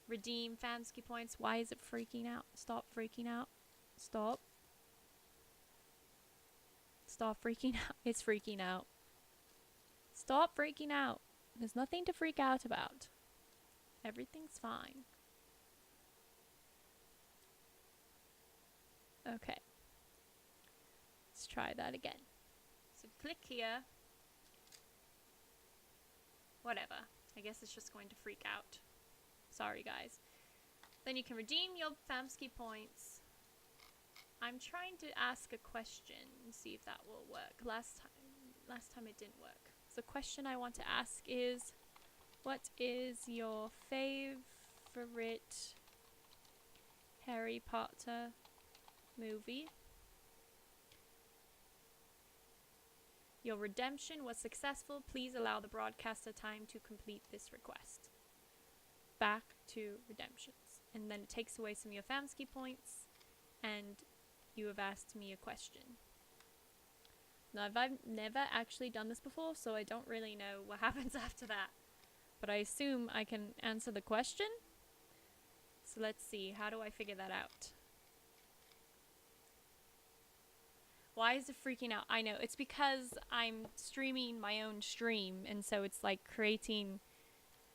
redeem Famsky points. Why is it freaking out? Stop freaking out. Stop. Stop freaking out. It's freaking out. Stop freaking out. There's nothing to freak out about. Everything's fine. Okay. Let's try that again. So click here. Whatever. I guess it's just going to freak out. Sorry, guys. Then you can redeem your Famsky points. I'm trying to ask a question and see if that will work. Last time it didn't work. So the question I want to ask is, what is your favorite Harry Potter movie? Your redemption was successful. Please allow the broadcaster time to complete this request. Back to redemptions. And then it takes away some of your Famsky points. And you have asked me a question. Now, I've never actually done this before, so I don't really know what happens after that. But I assume I can answer the question. So let's see. How do I figure that out? Why is it freaking out? I know. It's because I'm streaming my own stream, and so it's like creating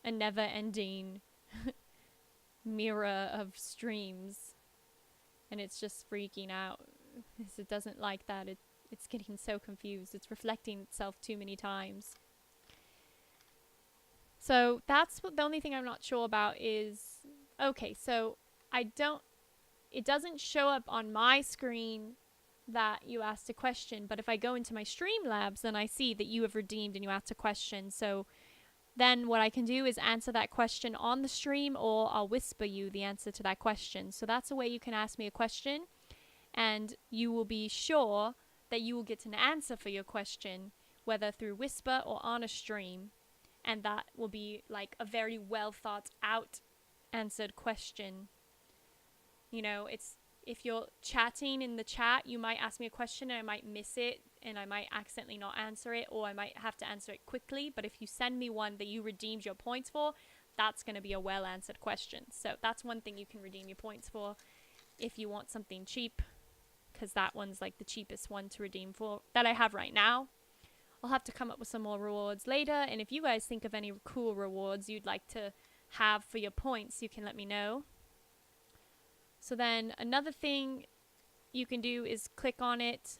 a never-ending mirror of streams. And it's just freaking out because it doesn't like that. It's getting so confused. It's reflecting itself too many times. So that's what the only thing I'm not sure about is... Okay, so it doesn't show up on my screen that you asked a question, but if I go into my Streamlabs, then I see that you have redeemed and you asked a question. So then what I can do is answer that question on the stream, or I'll whisper you the answer to that question. So that's a way you can ask me a question, and you will be sure that you will get an answer for your question, whether through whisper or on a stream. And that will be like a very well thought out answered question. You know, it's, if you're chatting in the chat, you might ask me a question and I might miss it and I might accidentally not answer it, or I might have to answer it quickly. But if you send me one that you redeemed your points for, that's going to be a well answered question. So that's one thing you can redeem your points for if you want something cheap, because that one's like the cheapest one to redeem for that I have right now. I'll have to come up with some more rewards later, and if you guys think of any cool rewards you'd like to have for your points, you can let me know. So then another thing you can do is click on it,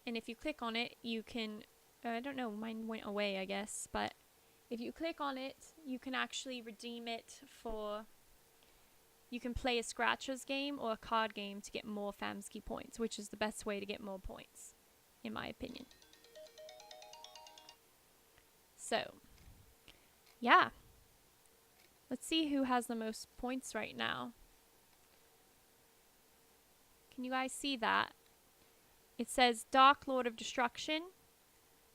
and if you click on it you can, I don't know, mine went away I guess, but if you click on it you can actually redeem it for... You can play a Scratchers game or a card game to get more Famsky points, which is the best way to get more points, in my opinion. So, yeah. Let's see who has the most points right now. Can you guys see that? It says Dark Lord of Destruction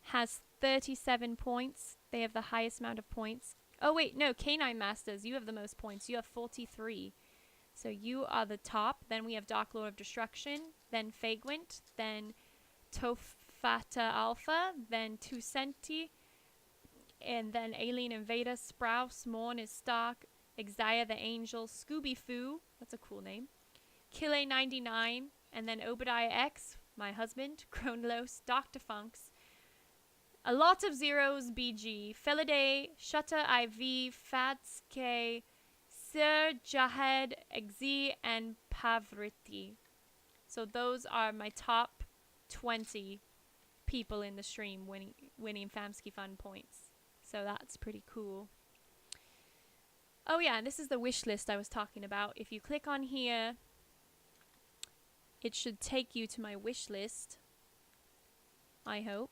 has 37 points. They have the highest amount of points. Oh wait, no, Canine Masters, you have the most points. You have 43. So you are the top. Then we have Dark Lord of Destruction, then Fagwint, then Tofata Alpha, then Tucenti, and then Alien Invader, Sprouse, Morn is Stark, Exia the Angel, Scooby Foo, that's a cool name, Kille 99, and then Obadiah X, my husband, Kronlos, Dr. Funks, a lot of zeros, BG, Feliday, Shutter IV, Fatske, Sir Jahed, Exi, and Pavriti. So those are my top 20 people in the stream winning Famsky Fun points. So that's pretty cool. Oh yeah, and this is the wish list I was talking about. If you click on here, it should take you to my wish list, I hope.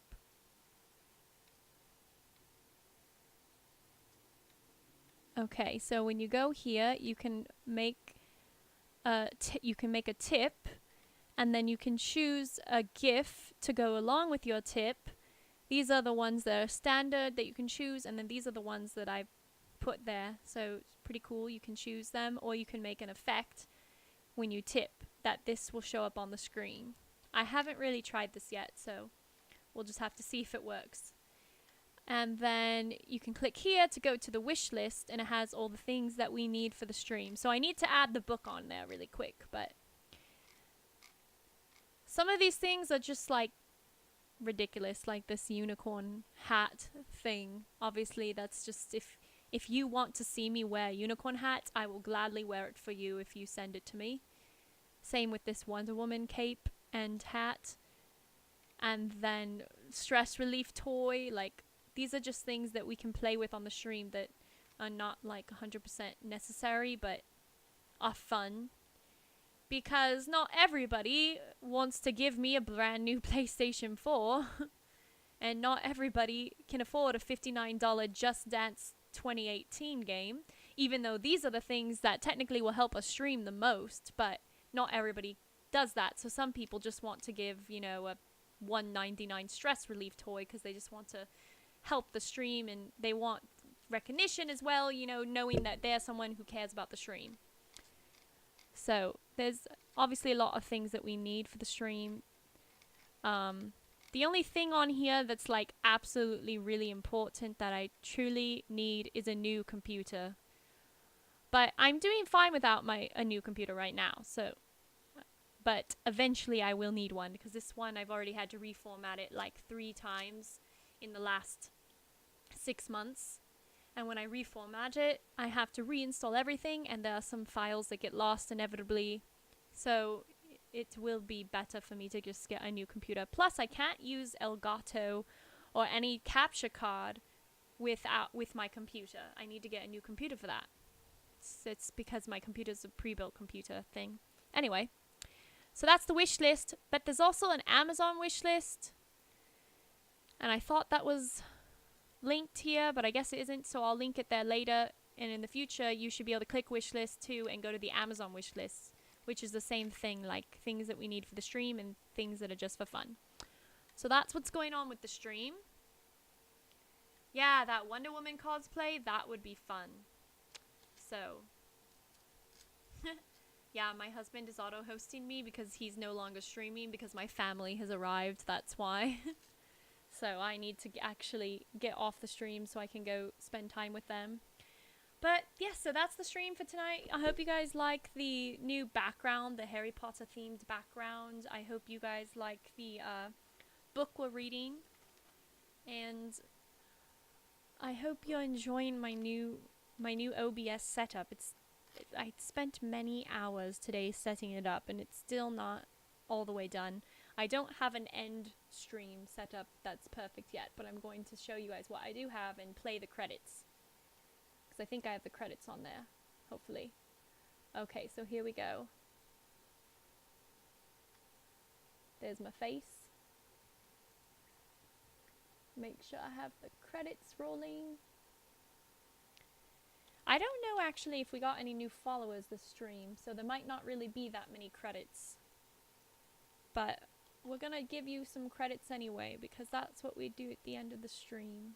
Okay, so when you go here, you can make a tip, and then you can choose a GIF to go along with your tip. These are the ones that are standard that you can choose, and then these are the ones that I've put there. So it's pretty cool. You can choose them, or you can make an effect when you tip that this will show up on the screen. I haven't really tried this yet, so we'll just have to see if it works. And then you can click here to go to the wish list, and it has all the things that we need for the stream. So I need to add the book on there really quick, but some of these things are just like ridiculous, like this unicorn hat thing. Obviously that's just, if you want to see me wear unicorn hats, I will gladly wear it for you if you send it to me. Same with this Wonder Woman cape and hat. And then stress relief toy. Like, these are just things that we can play with on the stream that are not like 100% necessary, but are fun. Because not everybody wants to give me a brand new PlayStation 4. And not everybody can afford a $59 Just Dance 2018 game. Even though these are the things that technically will help us stream the most. But not everybody does that. So some people just want to give, you know, a $199 stress relief toy because they just want to help the stream, and they want recognition as well, you know, knowing that they're someone who cares about the stream. So there's obviously a lot of things that we need for the stream. The only thing on here that's like absolutely really important that I truly need is a new computer. But I'm doing fine without a new computer right now. So, but eventually I will need one, because this one I've already had to reformat it like 3 times in the last 6 months. And when I reformat it, I have to reinstall everything, and there are some files that get lost inevitably. So it will be better for me to just get a new computer. Plus, I can't use Elgato or any capture card with my computer. I need to get a new computer for that. It's because my computer's a pre-built computer thing. Anyway, so that's the wish list. But there's also an Amazon wish list. And I thought that was linked here, but I guess it isn't, so I'll link it there later. And in the future, you should be able to click wish list too and go to the Amazon wish list, which is the same thing, like things that we need for the stream and things that are just for fun. So that's what's going on with the stream. Yeah, that Wonder Woman cosplay, that would be fun. So yeah, my husband is auto-hosting me because he's no longer streaming because my family has arrived, that's why. So I need to actually get off the stream so I can go spend time with them. But yes, so that's the stream for tonight. I hope you guys like the new background, the Harry Potter themed background. I hope you guys like the book we're reading. And I hope you're enjoying my new OBS setup. I spent many hours today setting it up, and it's still not all the way done. I don't have an end stream set up that's perfect yet, but I'm going to show you guys what I do have and play the credits. Because I think I have the credits on there, hopefully. Okay, so here we go. There's my face. Make sure I have the credits rolling. I don't know actually if we got any new followers this stream, so there might not really be that many credits. But we're gonna give you some credits anyway, because that's what we do at the end of the stream.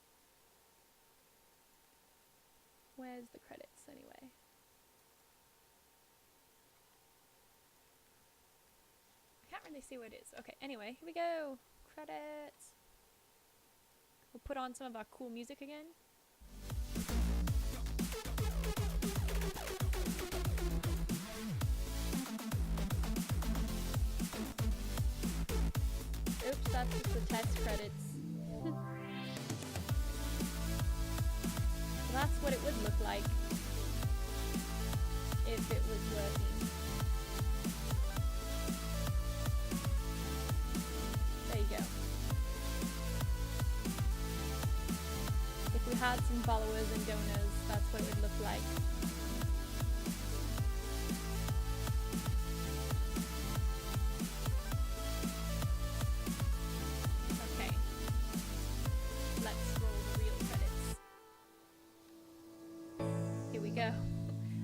Where's the credits anyway? I can't really see what it is. Okay, anyway, here we go. Credits. We'll put on some of our cool music again. Oops, that's just the test credits. So that's what it would look like if it was working. There you go. If we had some followers and donors, that's what it would look like.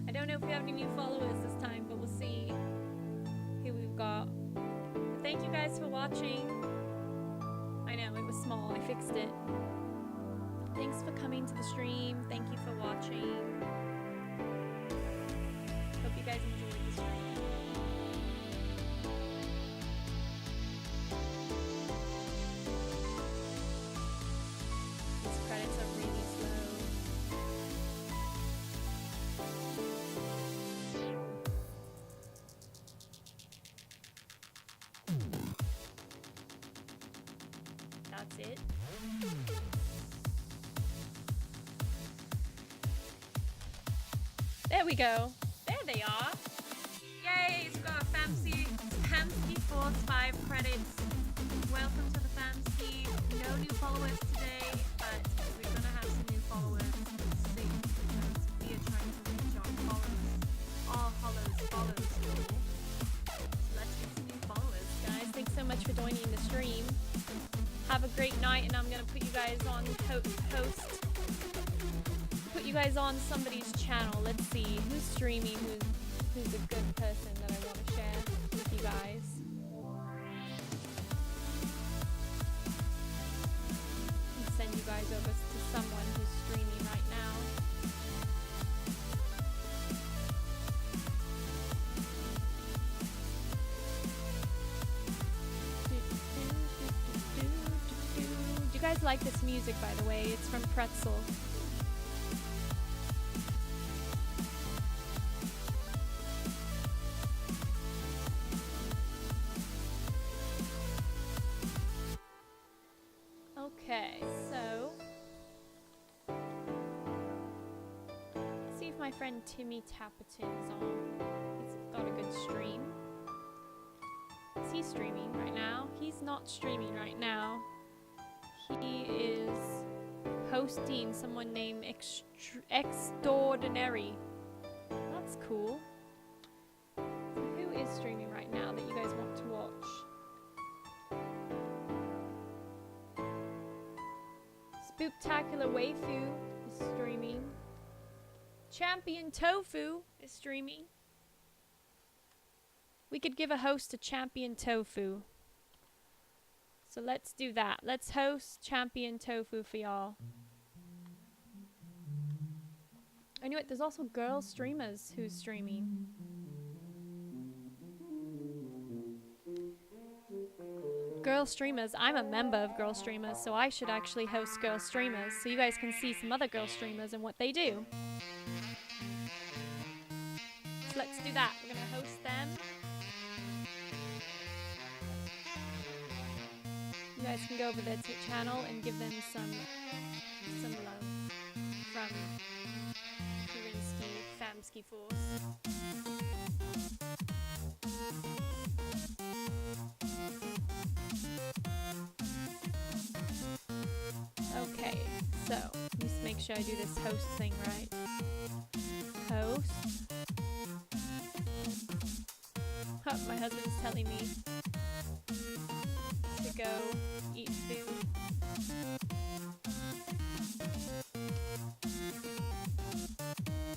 I don't know if we have any new followers this time, but we'll see who we've got. But thank you guys for watching. I know, it was small. I fixed it. Thanks for coming to the stream. Thank you for watching. Hope you guys enjoyed the stream. These credits are really slow. That's it. There we go. There they are. Yay, it's got a fancy Force 5 credits. welcome to the Famski. No new followers today, but we're gonna have some new followers soon because we are trying to reach our followers goal. So let's get some new followers, guys. Thanks so much for joining the stream. Have a great night, and I'm gonna put you guys on host. Put you guys on somebody's channel. Let's see who's streaming, who's a good person that I want to share with you guys. And send you guys over to someone who's streaming right now. Do you guys like this music, by the way? It's from Pretzel. Okay, so let's see if my friend Timmy Tapperton is on. He's got a good stream. Is he streaming right now? He's not streaming right now. He is hosting someone named Extraordinary. That's cool. So who is streaming right now that you guys want to watch? Spooktacular Waifu is streaming. Champion Tofu is streaming. We could give a host to Champion Tofu. So let's do that. Let's host Champion Tofu for y'all. I knew it. There's also girl streamers who's streaming. Girl streamers. I'm a member of girl streamers, so I should actually host girl streamers so you guys can see some other girl streamers and what they do. So let's do that. We're gonna host them. You guys can go over their channel and give them some love from Karinsky Famski Force. Okay, so let's make sure I do this host thing right. Host. Oh, my husband's telling me to go eat food.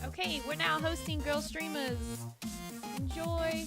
Okay, we're now hosting girl streamers. Enjoy.